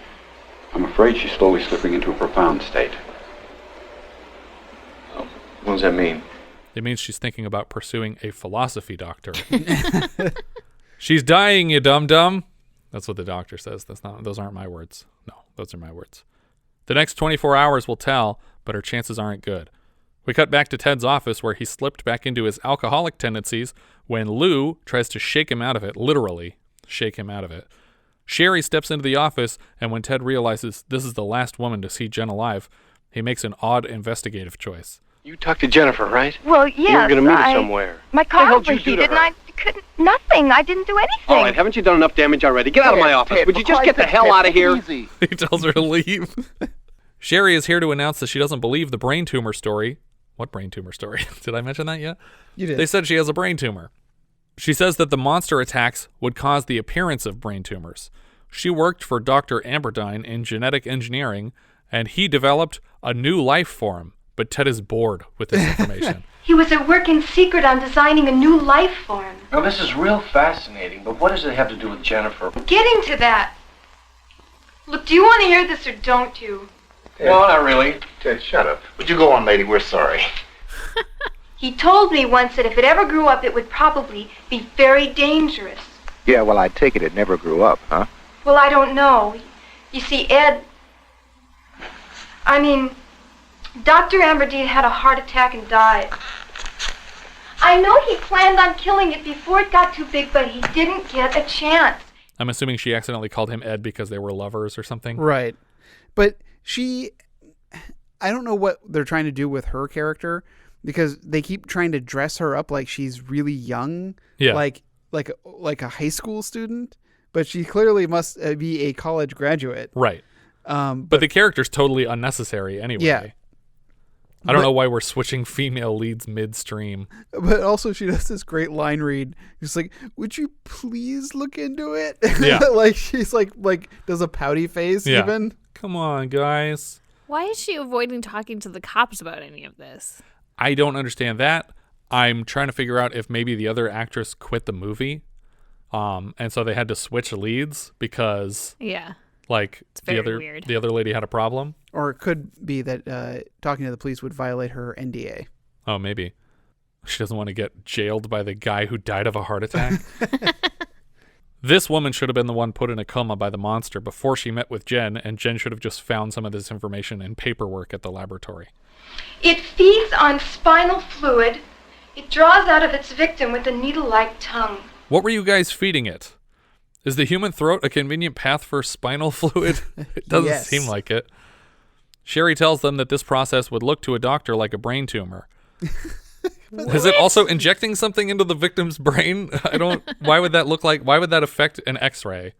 I'm afraid she's slowly slipping into a profound state. What does that mean? It means she's thinking about pursuing a philosophy doctor. She's dying, you dum-dum. That's what the doctor says. Those aren't my words. No, those are my words. The next 24 hours will tell, but her chances aren't good. We cut back to Ted's office where he slipped back into his alcoholic tendencies when Lou tries to shake him out of it, literally shake him out of it. Sherry steps into the office, and when Ted realizes this is the last woman to see Jen alive, he makes an odd investigative choice. You talked to Jennifer, right? Well, yes. You were going to meet her somewhere. My car What the hell did you do overheated to and her? I couldn't... Nothing. I didn't do anything. All right, haven't you done enough damage already? Get out of my office. Would you just get the hell out of here? Easy. He tells her to leave. Sherry is here to announce that she doesn't believe the brain tumor story. What brain tumor story? Did I mention that yet? You did. They said she has a brain tumor. She says that the monster attacks would cause the appearance of brain tumors. She worked for Dr. Amberdine in genetic engineering, and he developed a new life form. But Ted is bored with this information. He was at work in secret on designing a new life form. Now, this is real fascinating, but what does it have to do with Jennifer? Getting to that. Look, do you want to hear this or don't you? No, not really. Ted, shut up. Would you go on, lady? We're sorry. He told me once that if it ever grew up, it would probably be very dangerous. Yeah, well, I take it never grew up, huh? Well, I don't know. You see, Dr. Amberdine had a heart attack and died. I know he planned on killing it before it got too big, but he didn't get a chance. I'm assuming she accidentally called him Ed because they were lovers or something. Right. But I don't know what they're trying to do with her character because they keep trying to dress her up like she's really young. Yeah. Like a high school student, but she clearly must be a college graduate. Right. But the character's totally unnecessary anyway. Yeah. I don't know why we're switching female leads midstream. But also she does this great line read. She's like, would you please look into it? Yeah. Like she's like does a pouty face even. Come on, guys. Why is she avoiding talking to the cops about any of this? I don't understand that. I'm trying to figure out if maybe the other actress quit the movie. And so they had to switch leads because like the other lady had a problem. Or it could be that talking to the police would violate her NDA. Oh, maybe. She doesn't want to get jailed by the guy who died of a heart attack. This woman should have been the one put in a coma by the monster before she met with Jen, and Jen should have just found some of this information in paperwork at the laboratory. It feeds on spinal fluid. It draws out of its victim with a needle-like tongue. What were you guys feeding it? Is the human throat a convenient path for spinal fluid? It doesn't seem like it. Sherry tells them that this process would look to a doctor like a brain tumor. Is it also injecting something into the victim's brain? Why would that affect an x-ray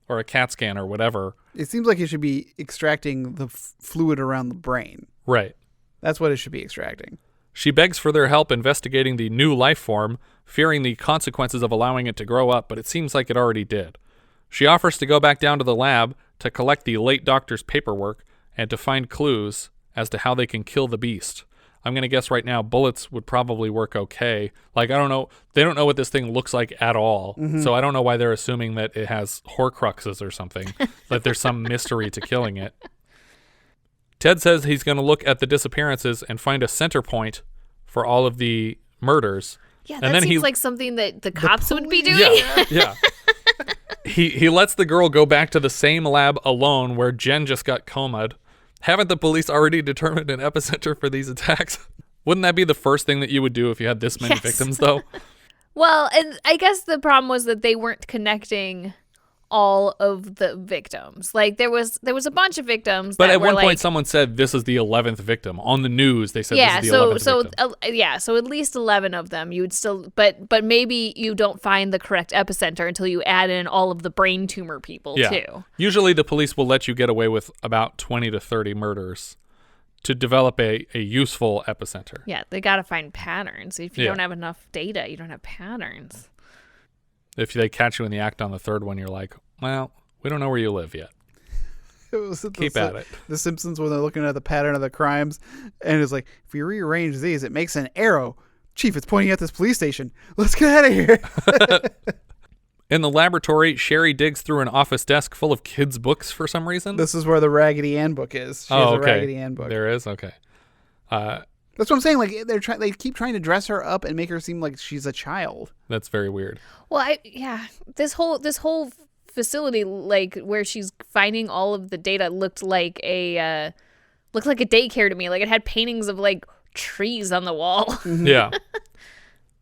or a CAT scan or whatever? It seems like it should be extracting the fluid around the brain. Right. That's what it should be extracting. She begs for their help investigating the new life form, fearing the consequences of allowing it to grow up, but it seems like it already did. She offers to go back down to the lab to collect the late doctor's paperwork and to find clues as to how they can kill the beast. I'm going to guess right now bullets would probably work okay. Like, I don't know. They don't know what this thing looks like at all. Mm-hmm. So I don't know why they're assuming that it has Horcruxes or something, that there's some mystery to killing it. Ted says he's going to look at the disappearances and find a center point for all of the murders. Yeah, and that then seems like something that the cops would be doing. Yeah. He lets the girl go back to the same lab alone where Jen just got comaed. Haven't the police already determined an epicenter for these attacks? Wouldn't that be the first thing that you would do if you had this many victims, though? Well, and I guess the problem was that they weren't connecting all of the victims. Like there was a bunch of victims. But that at were one like, point, someone said this is the 11th victim on the news. They said this is the 11th victim. So at least 11 of them. You would still, but maybe you don't find the correct epicenter until you add in all of the brain tumor people too. Usually, the police will let you get away with about 20 to 30 murders to develop a useful epicenter. Yeah, they got to find patterns. If you don't have enough data, you don't have patterns. If they catch you in the act on the third one, you're like, well, we don't know where you live yet. Keep at it. The Simpsons, when they're looking at the pattern of the crimes, and it's like, if we rearrange these, it makes an arrow. Chief, it's pointing at this police station. Let's get out of here. In the laboratory, Sherry digs through an office desk full of kids' books for some reason. This is where the Raggedy Ann book is. She has a Raggedy Ann book. There is? Okay. That's what I'm saying. Like they keep trying to dress her up and make her seem like she's a child. That's very weird. Well, this whole facility, like where she's finding all of the data, looked like a daycare to me. Like it had paintings of like trees on the wall. Yeah.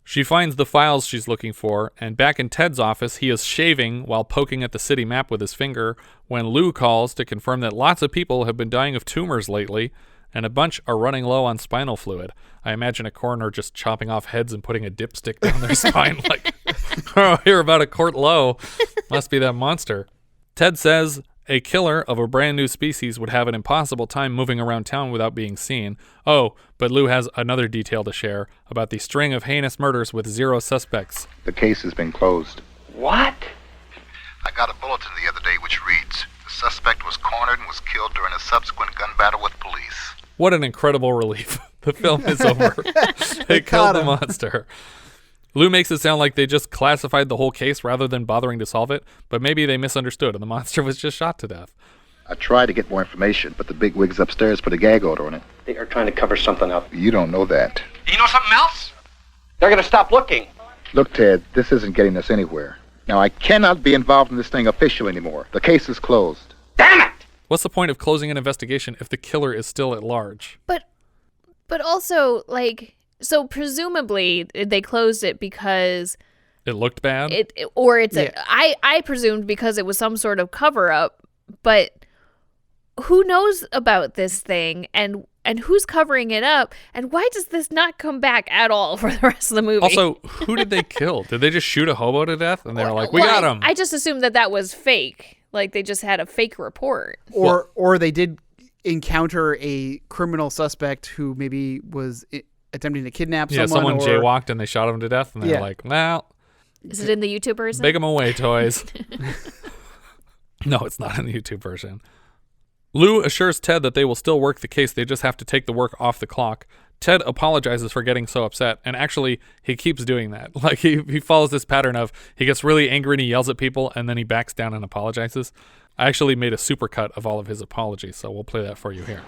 She finds the files she's looking for, and back in Ted's office, he is shaving while poking at the city map with his finger when Lou calls to confirm that lots of people have been dying of tumors lately, and a bunch are running low on spinal fluid. I imagine a coroner just chopping off heads and putting a dipstick down their spine like, oh, hear about a court low. Must be that monster. Ted says a killer of a brand new species would have an impossible time moving around town without being seen. Oh, but Lou has another detail to share about the string of heinous murders with 0 suspects. The case has been closed. What? I got a bulletin the other day which reads, the suspect was cornered and was killed during a subsequent gun battle with police. What an incredible relief. The film is over. They killed the monster. Lou makes it sound like they just classified the whole case rather than bothering to solve it, but maybe they misunderstood and the monster was just shot to death. I tried to get more information, but the bigwigs upstairs put a gag order on it. They are trying to cover something up. You don't know that. You know something else? They're going to stop looking. Look, Ted, this isn't getting us anywhere. Now, I cannot be involved in this thing officially anymore. The case is closed. Damn it! What's the point of closing an investigation if the killer is still at large? But also, like, so presumably they closed it because it looked bad. I presumed because it was some sort of cover up. But who knows about this thing and who's covering it up? And why does this not come back at all for the rest of the movie? Also, who did they kill? Did they just shoot a hobo to death? And they were like, we got him. I just assumed that was fake. Like they just had a fake report. Or they did encounter a criminal suspect who maybe was attempting to kidnap someone. Yeah, someone jaywalked and they shot him to death. And they're like, well. Is it in the YouTube version? Big 'em away, toys. No, it's not in the YouTube version. Lou assures Ted that they will still work the case. They just have to take the work off the clock. Ted apologizes for getting so upset, and actually, he keeps doing that. Like, he follows this pattern of he gets really angry and he yells at people, and then he backs down and apologizes. I actually made a supercut of all of his apologies, so we'll play that for you here.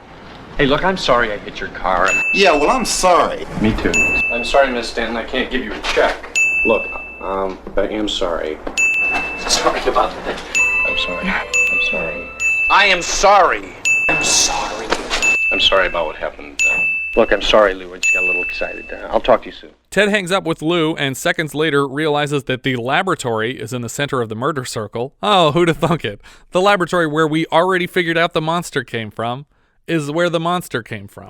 Hey, look, I'm sorry I hit your car. Yeah, well, I'm sorry. Me too. I'm sorry, Miss Stanton, I can't give you a check. Look, I am sorry. Sorry about that. I'm sorry. I'm sorry. I am sorry. I'm sorry. I'm sorry about what happened. Look, I'm sorry, Lou. I just got a little excited. I'll talk to you soon. Ted hangs up with Lou and seconds later realizes that the laboratory is in the center of the murder circle. Oh, who'd have thunk it? The laboratory where we already figured out the monster came from is where the monster came from.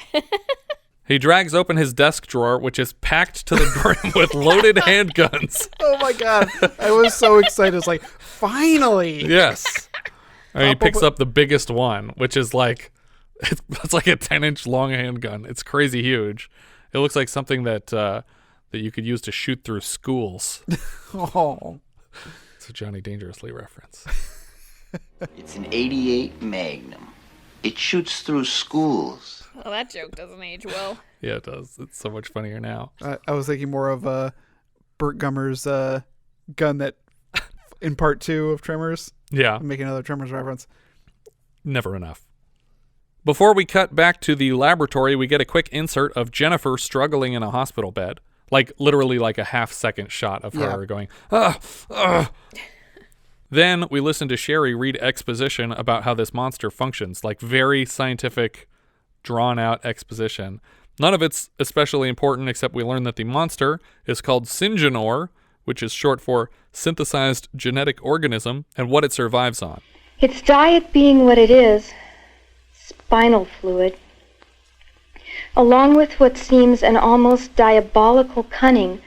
He drags open his desk drawer, which is packed to the brim with loaded handguns. Oh my God. I was so excited. It's like, finally. Yes. And he picks up the biggest one, which is like, it's like a 10-inch long handgun. It's crazy huge. It looks like something that you could use to shoot through schools. Oh. It's a Johnny Dangerously reference. It's an .88 Magnum. It shoots through schools. Well, that joke doesn't age well. Yeah, it does. It's so much funnier now. I was thinking more of Burt Gummer's gun that in part 2 of Tremors. Yeah. I'm making another Tremors reference. Never enough. Before we cut back to the laboratory, we get a quick insert of Jennifer struggling in a hospital bed. Like, literally like a half-second shot of her going, ugh. Then we listen to Sherry read exposition about how this monster functions, like very scientific, drawn-out exposition. None of it's especially important, except we learn that the monster is called Syngenor, which is short for synthesized genetic organism, and what it survives on. Its diet being what it is, spinal fluid, along with what seems an almost diabolical cunning,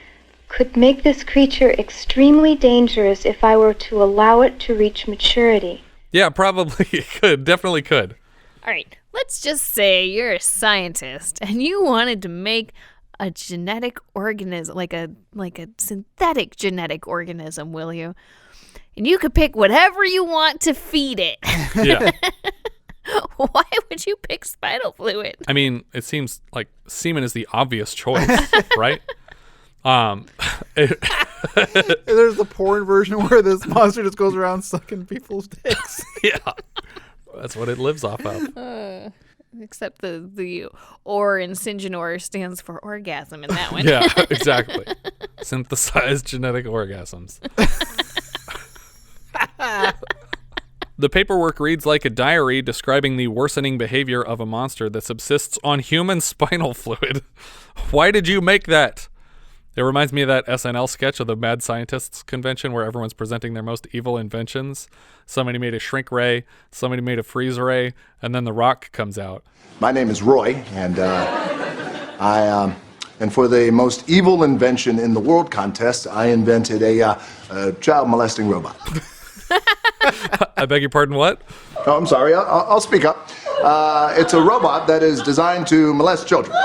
could make this creature extremely dangerous if I were to allow it to reach maturity. Yeah, probably it could. Definitely could. All right, let's just say you're a scientist and you wanted to make a genetic organism, like a synthetic genetic organism, will you? And you could pick whatever you want to feed it. Yeah. Why would you pick spinal fluid? I mean, it seems like semen is the obvious choice, right? There's the porn version where this monster just goes around sucking people's dicks. Yeah. That's what it lives off of. Except the or in Syngenor stands for orgasm in that one. Yeah, exactly. Synthesized genetic orgasms. The paperwork reads like a diary describing the worsening behavior of a monster that subsists on human spinal fluid. Why did you make that? It reminds me of that SNL sketch of the Mad Scientists convention where everyone's presenting their most evil inventions. Somebody made a shrink ray, somebody made a freeze ray, and then The Rock comes out. My name is Roy, and and for the most evil invention in the world contest, I invented a child molesting robot. I beg your pardon, what? Oh, I'm sorry. I'll speak up. It's a robot that is designed to molest children.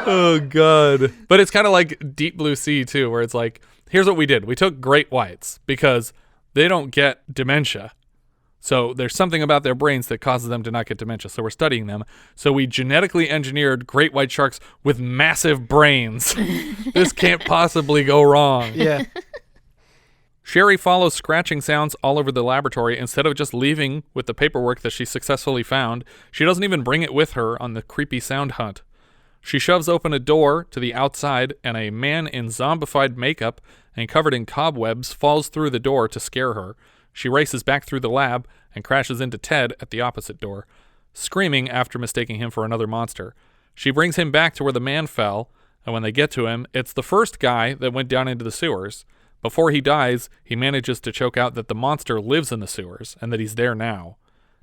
Oh, God. But it's kind of like Deep Blue Sea, too, where it's like, here's what we did. We took great whites because they don't get dementia. So there's something about their brains that causes them to not get dementia. So we're studying them. So we genetically engineered great white sharks with massive brains. This can't possibly go wrong. Yeah. Sherry follows scratching sounds all over the laboratory. Instead of just leaving with the paperwork that she successfully found, she doesn't even bring it with her on the creepy sound hunt. She shoves open a door to the outside, and a man in zombified makeup and covered in cobwebs falls through the door to scare her. She races back through the lab and crashes into Ted at the opposite door, screaming after mistaking him for another monster. She brings him back to where the man fell, and when they get to him, it's the first guy that went down into the sewers. Before he dies, he manages to choke out that the monster lives in the sewers and that he's there now.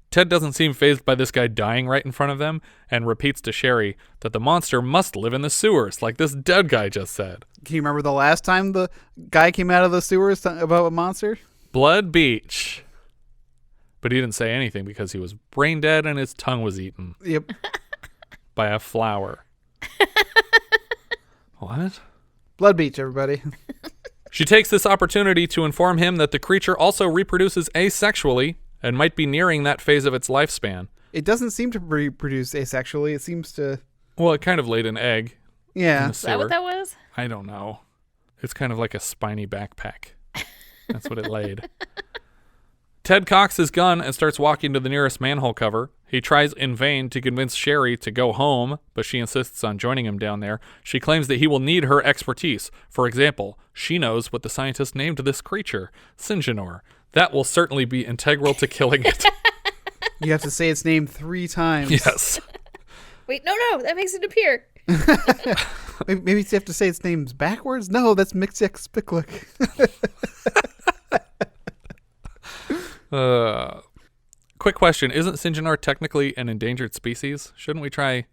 Ted doesn't seem fazed by this guy dying right in front of them and repeats to Sherry that the monster must live in the sewers, like this dead guy just said. Can you remember the last time the guy came out of the sewers about a monster? Blood Beach. But he didn't say anything because he was brain dead and his tongue was eaten. Yep. By a flower. What? Blood Beach, everybody. She takes this opportunity to inform him that the creature also reproduces asexually and might be nearing that phase of its lifespan. It doesn't seem to reproduce asexually. It seems to... Well, it kind of laid an egg. Yeah. Is that what that was? I don't know. It's kind of like a spiny backpack. That's what it laid. Ted cocks his gun and starts walking to the nearest manhole cover. He tries in vain to convince Sherry to go home, but she insists on joining him down there. She claims that he will need her expertise. For example, she knows what the scientist named this creature, Syngenor. That will certainly be integral to killing it. You have to say its name 3 times. Yes. Wait, no, that makes it appear. Maybe you have to say its names backwards? No, that's Mixek-Spicklick. Quick question. Isn't Syngenor technically an endangered species? Shouldn't we try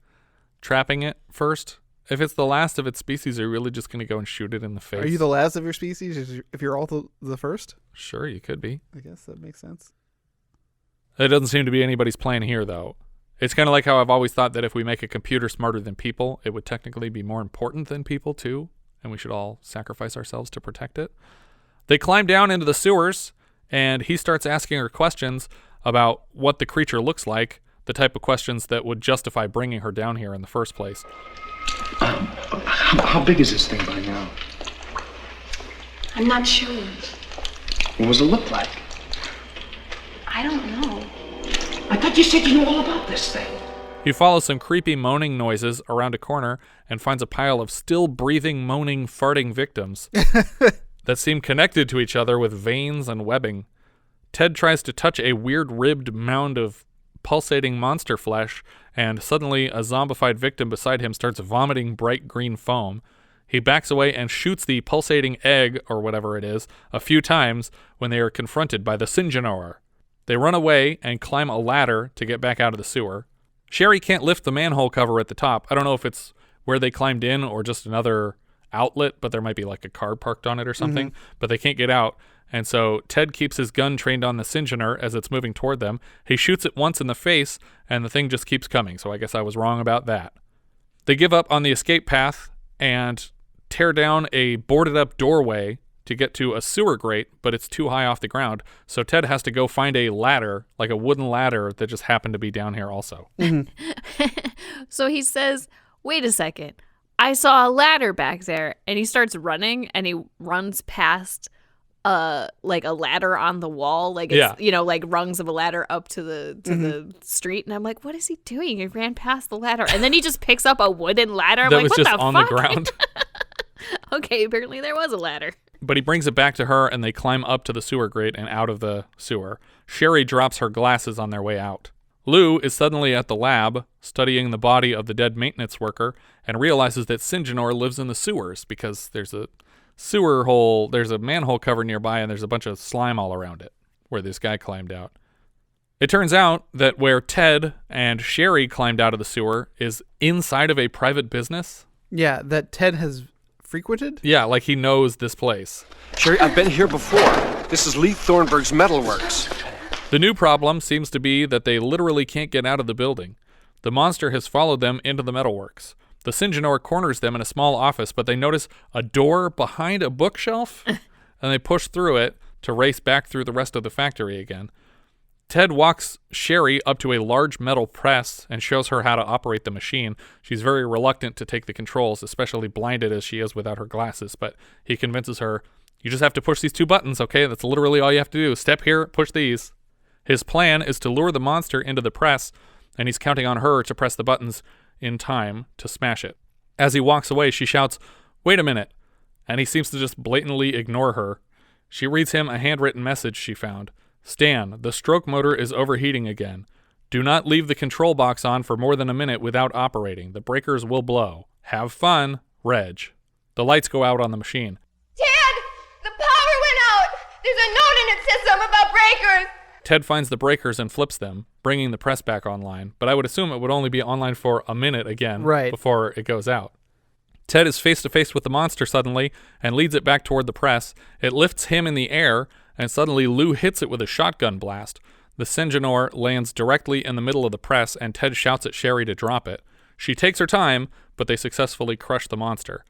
trapping it first? If it's the last of its species, are you really just going to go and shoot it in the face? Are you the last of your species if you're all the first? Sure, you could be. I guess that makes sense. That doesn't seem to be anybody's plan here, though. It's kind of like how I've always thought that if we make a computer smarter than people, it would technically be more important than people, too, and we should all sacrifice ourselves to protect it. They climb down into the sewers, and he starts asking her questions about what the creature looks like, the type of questions that would justify bringing her down here in the first place. How big is this thing by now? I'm not sure. What does it look like? I don't know. I thought you said you knew all about this thing. He follows some creepy moaning noises around a corner and finds a pile of still breathing, moaning, farting victims that seem connected to each other with veins and webbing. Ted tries to touch a weird ribbed mound of pulsating monster flesh, and suddenly a zombified victim beside him starts vomiting bright green foam. He backs away and shoots the pulsating egg, or whatever it is, a few times when they are confronted by the Sinjanor. They run away and climb a ladder to get back out of the sewer. Sherry can't lift the manhole cover at the top. I don't know if it's where they climbed in or just another outlet, but there might be like a car parked on it or something, but they can't get out. And so Ted keeps his gun trained on the Sinjanor as it's moving toward them. He shoots it once in the face, and the thing just keeps coming, so I guess I was wrong about that. They give up on the escape path and tear down a boarded-up doorway to get to a sewer grate, but it's too high off the ground, so Ted has to go find a ladder, like a wooden ladder that just happened to be down here also. So he says, wait a second, I saw a ladder back there, and he starts running, and he runs past like a ladder on the wall, like it's like rungs of a ladder up to the street, and I'm like, what is he doing? He ran past the ladder, and then he just picks up a wooden ladder. I'm that like, was what just the on fuck? the ground. Okay, apparently there was a ladder. But he brings it back to her, and they climb up to the sewer grate and out of the sewer. Sherry drops her glasses on their way out. Lou is suddenly at the lab, studying the body of the dead maintenance worker, and realizes that Sinjanor lives in the sewers because there's a sewer hole, there's a manhole cover nearby, and there's a bunch of slime all around it where this guy climbed out. It turns out that where Ted and Sherry climbed out of the sewer is inside of a private business. Yeah, that Ted has frequented? Yeah, like he knows this place. Sherry, I've been here before. This is Lee Thornburg's Metalworks. The new problem seems to be that they literally can't get out of the building. The monster has followed them into the metalworks. The Sinjanor corners them in a small office, but they notice a door behind a bookshelf, and they push through it to race back through the rest of the factory again. Ted walks Sherry up to a large metal press and shows her how to operate the machine. She's very reluctant to take the controls, especially blinded as she is without her glasses, but he convinces her, you just have to push these 2 buttons, okay? That's literally all you have to do. Step here, push these. His plan is to lure the monster into the press, and he's counting on her to press the buttons in time to smash it. As he walks away, she shouts, wait a minute, and he seems to just blatantly ignore her. She reads him a handwritten message she found. Stan, the stroke motor is overheating again. Do not leave the control box on for more than a minute without operating. The breakers will blow. Have fun, Reg. The lights go out on the machine. Ted, the power went out. There's a note in it says something about breakers. Ted finds the breakers and flips them, bringing the press back online, but I would assume it would only be online for a minute again before it goes out. Ted is face-to-face with the monster suddenly and leads it back toward the press. It lifts him in the air, and suddenly Lou hits it with a shotgun blast. The Sinjanor lands directly in the middle of the press, and Ted shouts at Sherry to drop it. She takes her time, but they successfully crush the monster.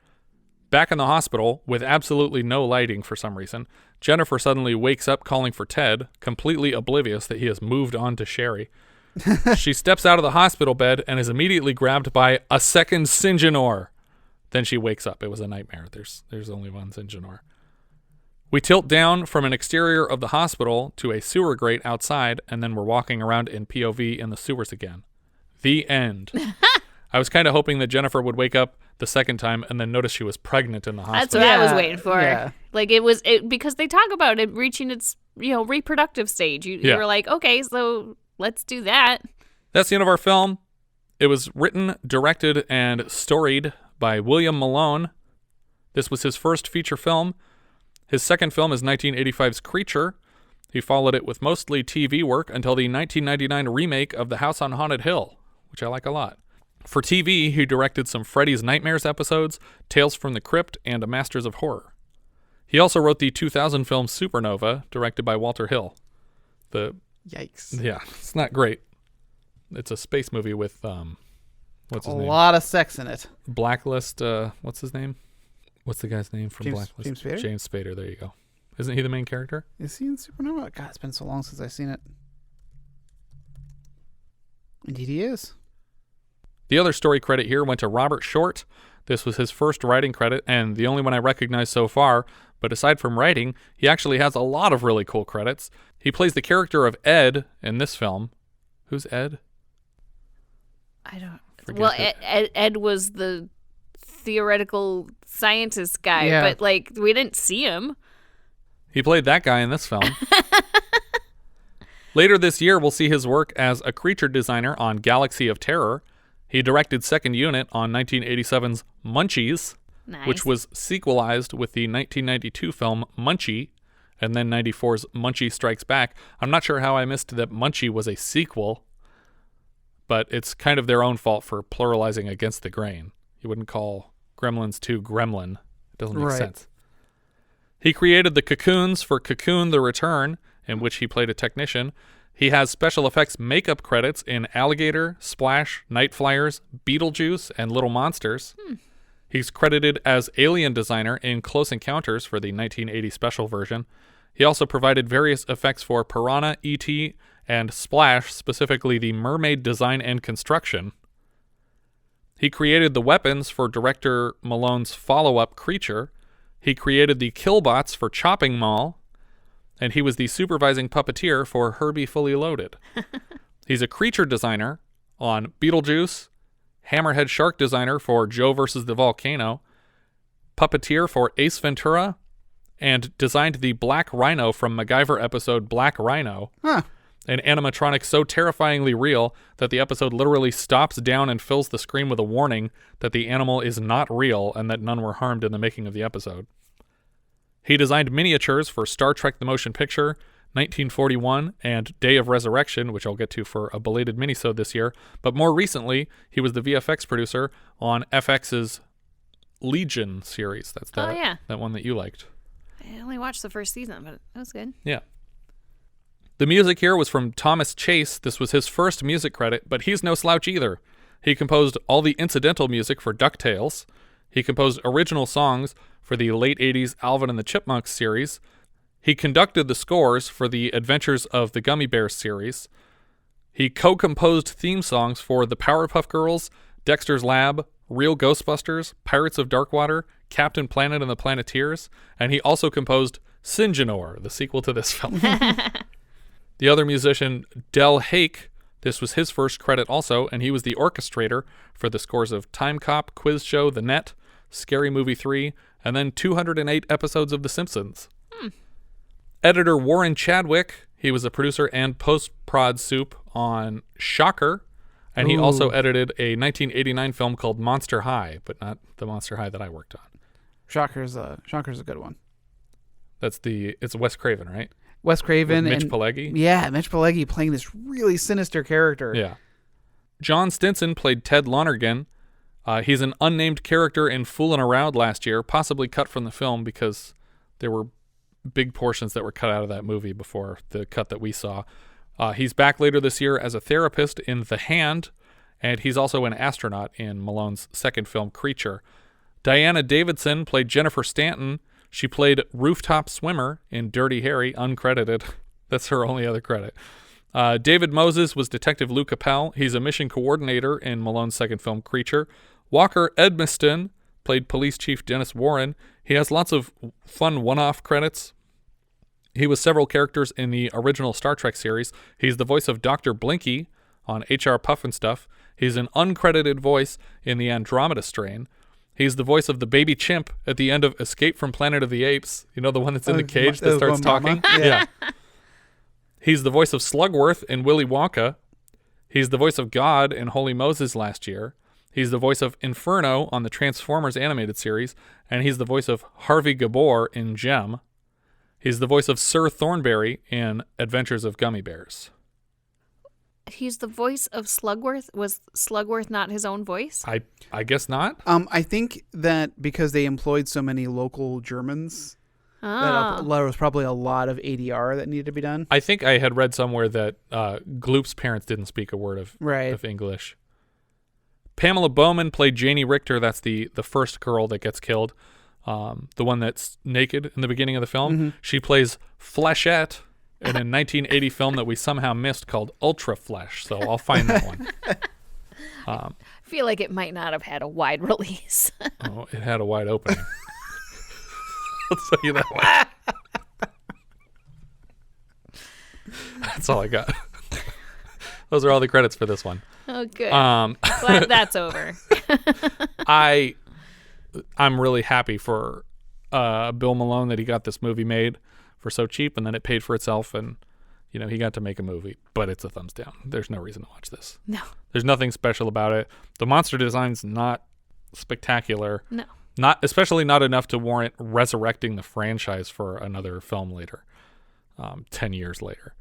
Back in the hospital, with absolutely no lighting for some reason, Jennifer suddenly wakes up calling for Ted, completely oblivious that he has moved on to Sherry. She steps out of the hospital bed and is immediately grabbed by a second Sinjanor. Then she wakes up. It was a nightmare. There's only one Sinjanor. We tilt down from an exterior of the hospital to a sewer grate outside, and then we're walking around in POV in the sewers again. The end. I was kind of hoping that Jennifer would wake up the second time and then notice she was pregnant in the hospital. That's what I was waiting for. Yeah. Like because they talk about it reaching its reproductive stage. You were like, okay, so let's do that. That's the end of our film. It was written, directed, and storied by William Malone. This was his first feature film. His second film is 1985's Creature. He followed it with mostly TV work until the 1999 remake of The House on Haunted Hill, which I like a lot. For TV, he directed some Freddy's Nightmares episodes, Tales from the Crypt, and A Masters of Horror. He also wrote the 2000 film Supernova, directed by Walter Hill. Yikes. Yeah, it's not great. It's a space movie with, what's his name? A lot of sex in it. Blacklist, what's his name? What's the guy's name from Blacklist? James Spader? James Spader, there you go. Isn't he the main character? Is he in Supernova? God, it's been so long since I've seen it. Indeed he is. The other story credit here went to Robert Short. This was his first writing credit, and the only one I recognize so far, but aside from writing, he actually has a lot of really cool credits. He plays the character of Ed in this film. Who's Ed? I don't. Forget Well, it. Ed was the theoretical scientist guy, Yeah. but like we didn't see him. He played that guy in this film. Later this year, we'll see his work as a creature designer on Galaxy of Terror. He directed Second Unit on 1987's Munchies, Nice. which was sequelized with the 1992 film Munchie, and then 94's Munchie Strikes Back. I'm not sure how I missed that Munchie was a sequel, but it's kind of their own fault for pluralizing against the grain. You wouldn't call Gremlins 2 Gremlin. It doesn't make sense. He created the Cocoons for Cocoon the Return, in which he played a technician. He has special effects makeup credits in Alligator, Splash, Night Flyers, Beetlejuice, and Little Monsters. He's credited as alien designer in Close Encounters for the 1980 special version. He also provided various effects for Piranha, E.T., and Splash, specifically the mermaid design and construction. He created the weapons for director Malone's follow-up Creature. He created the killbots for Chopping Mall, and he was the supervising puppeteer for Herbie Fully Loaded. He's a creature designer on Beetlejuice, Hammerhead shark designer for Joe versus the Volcano, puppeteer for Ace Ventura, and designed the Black Rhino from MacGyver episode Black Rhino. An animatronic so terrifyingly real that the episode literally stops down and fills the screen with a warning that the animal is not real and that none were harmed in the making of the episode. He designed miniatures for Star Trek The Motion Picture, 1941, and Day of Resurrection, which I'll get to for a belated minisode this year. But more recently, he was the VFX producer on FX's Legion series. That's that one that you liked. I only watched the first season, but it was good. Yeah. The music here was from Thomas Chase. This was his first music credit, but he's no slouch either. He composed all the incidental music for DuckTales. He composed original songs for the late 80s Alvin and the Chipmunks series. He conducted the scores for the Adventures of the Gummy Bears series. He co-composed theme songs for the Powerpuff Girls, Dexter's Lab, Real Ghostbusters, Pirates of Darkwater, Captain Planet and the Planeteers, and he also composed Sinjanor, the sequel to this film. The other musician, Del Hake, this was his first credit also, and he was the orchestrator for the scores of Time Cop, Quiz Show, The Net, Scary Movie 3, and then 208 episodes of The Simpsons. Editor Warren Chadwick, he was a producer and post-prod soup on Shocker, and he also edited a 1989 film called Monster High, but not the Monster High that I worked on. Shocker's a good one. It's Wes Craven, right? Wes Craven with Mitch and Pileggi? Yeah, Mitch Pileggi playing this really sinister character. Yeah. John Stinson played Ted Lonergan. He's an unnamed character in Foolin' Around last year, possibly cut from the film because there were big portions that were cut out of that movie before the cut that we saw. He's back later this year as a therapist in The Hand, and he's also an astronaut in Malone's second film, Creature. Diana Davidson played Jennifer Stanton. She played Rooftop Swimmer in Dirty Harry, uncredited. That's her only other credit. David Moses was Detective Lou Capell. He's a mission coordinator in Malone's second film, Creature. Walker Edmiston played Police Chief Dennis Warren. He has lots of fun one-off credits. He was several characters in the original Star Trek series. He's the voice of Dr. Blinky on HR Pufnstuf. He's an uncredited voice in the Andromeda Strain. He's the voice of the baby chimp at the end of Escape from Planet of the Apes. You know, the one that's in the cage that starts talking? Yeah. He's the voice of Slugworth in Willy Wonka. He's the voice of God in Holy Moses last year. He's the voice of Inferno on the Transformers animated series. And he's the voice of Harvey Gabor in Gem. He's the voice of Sir Thornberry in Adventures of Gummy Bears. He's the voice of Slugworth. Was Slugworth not his own voice? I guess not. I think that because they employed so many local Germans, that there was probably a lot of ADR that needed to be done. I think I had read somewhere that Gloop's parents didn't speak a word of English. Pamela Bowman played Janie Richter. That's the first girl that gets killed. The one that's naked in the beginning of the film. Mm-hmm. She plays Fleshette in a 1980 film that we somehow missed called Ultra Flesh. So I'll find that one. I feel like it might not have had a wide release. Oh, it had a wide opening. I'll tell you that much. That's all I got. Those are all the credits for this one. Oh, good. Glad that's over. I'm really happy for Bill Malone that he got this movie made for so cheap, and then it paid for itself, and he got to make a movie. But it's a thumbs down. There's no reason to watch this. No. There's nothing special about it. The monster design's not spectacular. No. Especially not enough to warrant resurrecting the franchise for another film later, 10 years later.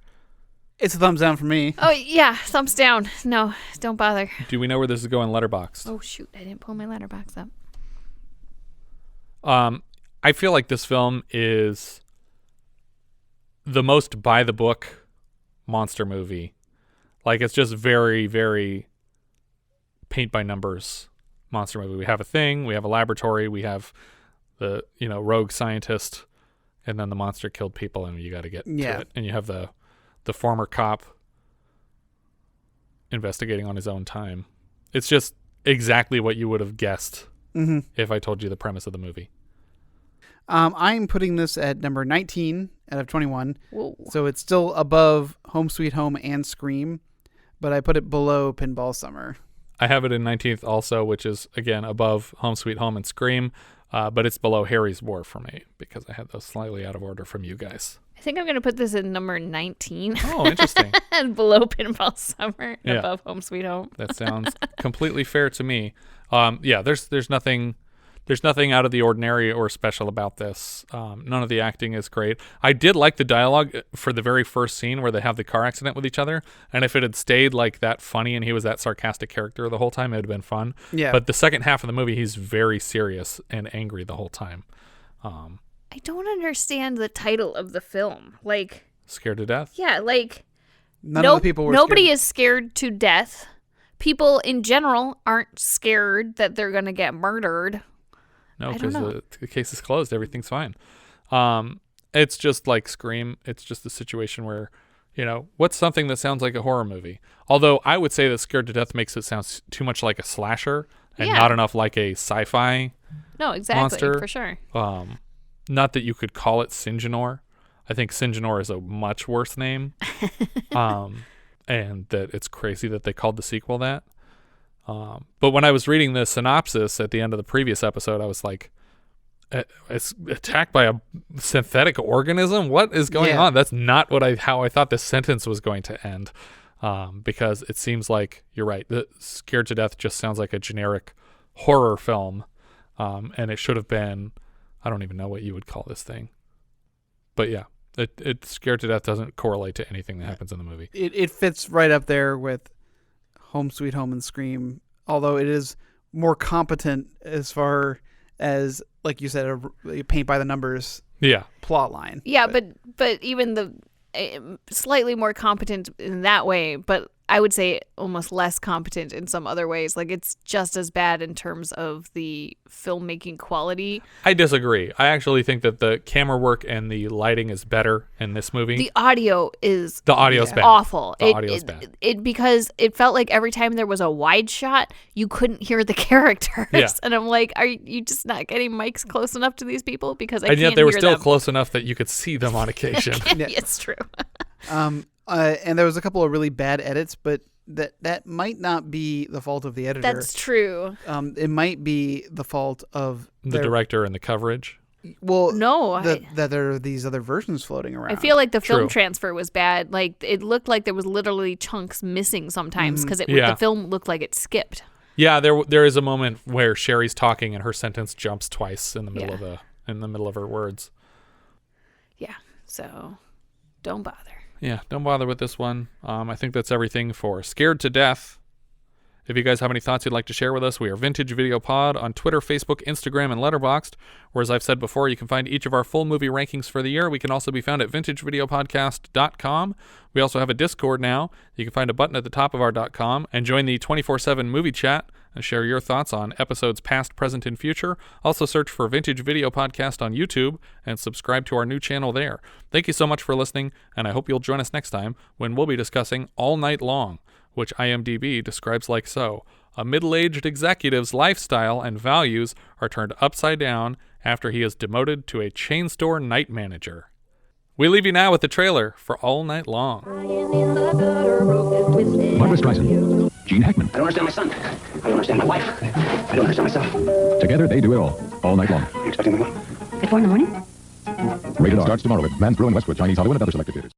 It's a thumbs down for me. Oh, yeah, thumbs down. No, don't bother. Do we know where this is going Letterboxd? Oh, shoot, I didn't pull my letterbox up. I feel like this film is the most by-the-book monster movie. Like, it's just very, very paint-by-numbers monster movie. We have a thing, we have a laboratory, we have the rogue scientist, and then the monster killed people, and you got to get to it. And you have the former cop investigating on his own time. It's just exactly what you would have guessed if I told you the premise of the movie. I'm putting this at number 19 out of 21. Whoa. So it's still above Home Sweet Home and Scream, but I put it below Pinball Summer. I have it in 19th also, which is, again, above Home Sweet Home and Scream, but it's below Harry's War for me because I had those slightly out of order from you guys. I think I'm going to put this in number 19. Oh, interesting. And below Pinball Summer, Yeah. above Home Sweet Home. That sounds completely fair to me. There's nothing out of the ordinary or special about this. None of the acting is great. I did like the dialogue for the very first scene where they have the car accident with each other. And if it had stayed like that funny and he was that sarcastic character the whole time, it would have been fun. Yeah. But the second half of the movie, he's very serious and angry the whole time. I don't understand the title of the film. Like, Scared to Death? yeah, like None of the people were nobody scared. is scared to death. People in general aren't scared that they're going to get murdered. No, I don't because know. the case is closed. Everything's fine. It's just like Scream. It's just a situation where, what's something that sounds like a horror movie? Although I would say that Scared to Death makes it sound too much like a slasher and Yeah. not enough like a sci-fi No, exactly, monster. for sure. Not that you could call it Sinjanor. I think Sinjanor is a much worse name. And that it's crazy that they called the sequel that. But when I was reading the synopsis at the end of the previous episode, I was like, it's attacked by a synthetic organism? What is going on? That's not how I thought this sentence was going to end. Because it seems like, you're right, the Scared to Death just sounds like a generic horror film. And it should have been, I don't even know what you would call this thing. But yeah, it Scared to Death doesn't correlate to anything that happens in the movie. It fits right up there with Home Sweet Home and Scream, although it is more competent as far as, like you said, a paint by the numbers plot line. Yeah, but even the slightly more competent in that way, but I would say almost less competent in some other ways. Like, it's just as bad in terms of the filmmaking quality. I disagree. I actually think that the camera work and the lighting is better in this movie. The audio is bad. Awful. The audio is bad. Because it felt like every time there was a wide shot, you couldn't hear the characters. Yeah. And I'm like, are you just not getting mics close enough to these people? Because I and can't yet they were hear still them. close enough that you could see them on occasion. It's true. And there was a couple of really bad edits, but that might not be the fault of the editor. That's true. It might be the fault of the director and the coverage. Well, no, that there are these other versions floating around. I feel like the film transfer was bad. Like, it looked like there was literally chunks missing sometimes because the film looked like it skipped. Yeah, there is a moment where Sherry's talking and her sentence jumps twice in the middle of her words. Yeah, so don't bother. Yeah, don't bother with this one. I think that's everything for Scared to Death. If you guys have any thoughts you'd like to share with us, we are Vintage Video Pod on Twitter, Facebook, Instagram, and Letterboxd. Or as I've said before, you can find each of our full movie rankings for the year. We can also be found at vintagevideopodcast.com. We also have a Discord now. You can find a button at the top of our .com and join the 24/7 movie chat and share your thoughts on episodes past, present, and future. Also search for Vintage Video Podcast on YouTube and subscribe to our new channel there. Thank you so much for listening, and I hope you'll join us next time when we'll be discussing All Night Long, which IMDb describes like so: a middle-aged executive's lifestyle and values are turned upside down after he is demoted to a chain store night manager. We leave you now with the trailer for All Night Long. Barbra Streisand. Gene Hackman. I don't understand my son. I don't understand my wife. I don't understand myself. Together, they do it all night long. Are you expecting me one? At 4 in the morning? Rated R. Starts tomorrow at Man's Brew in Westwood, Chinese Hollywood, and other selected theaters.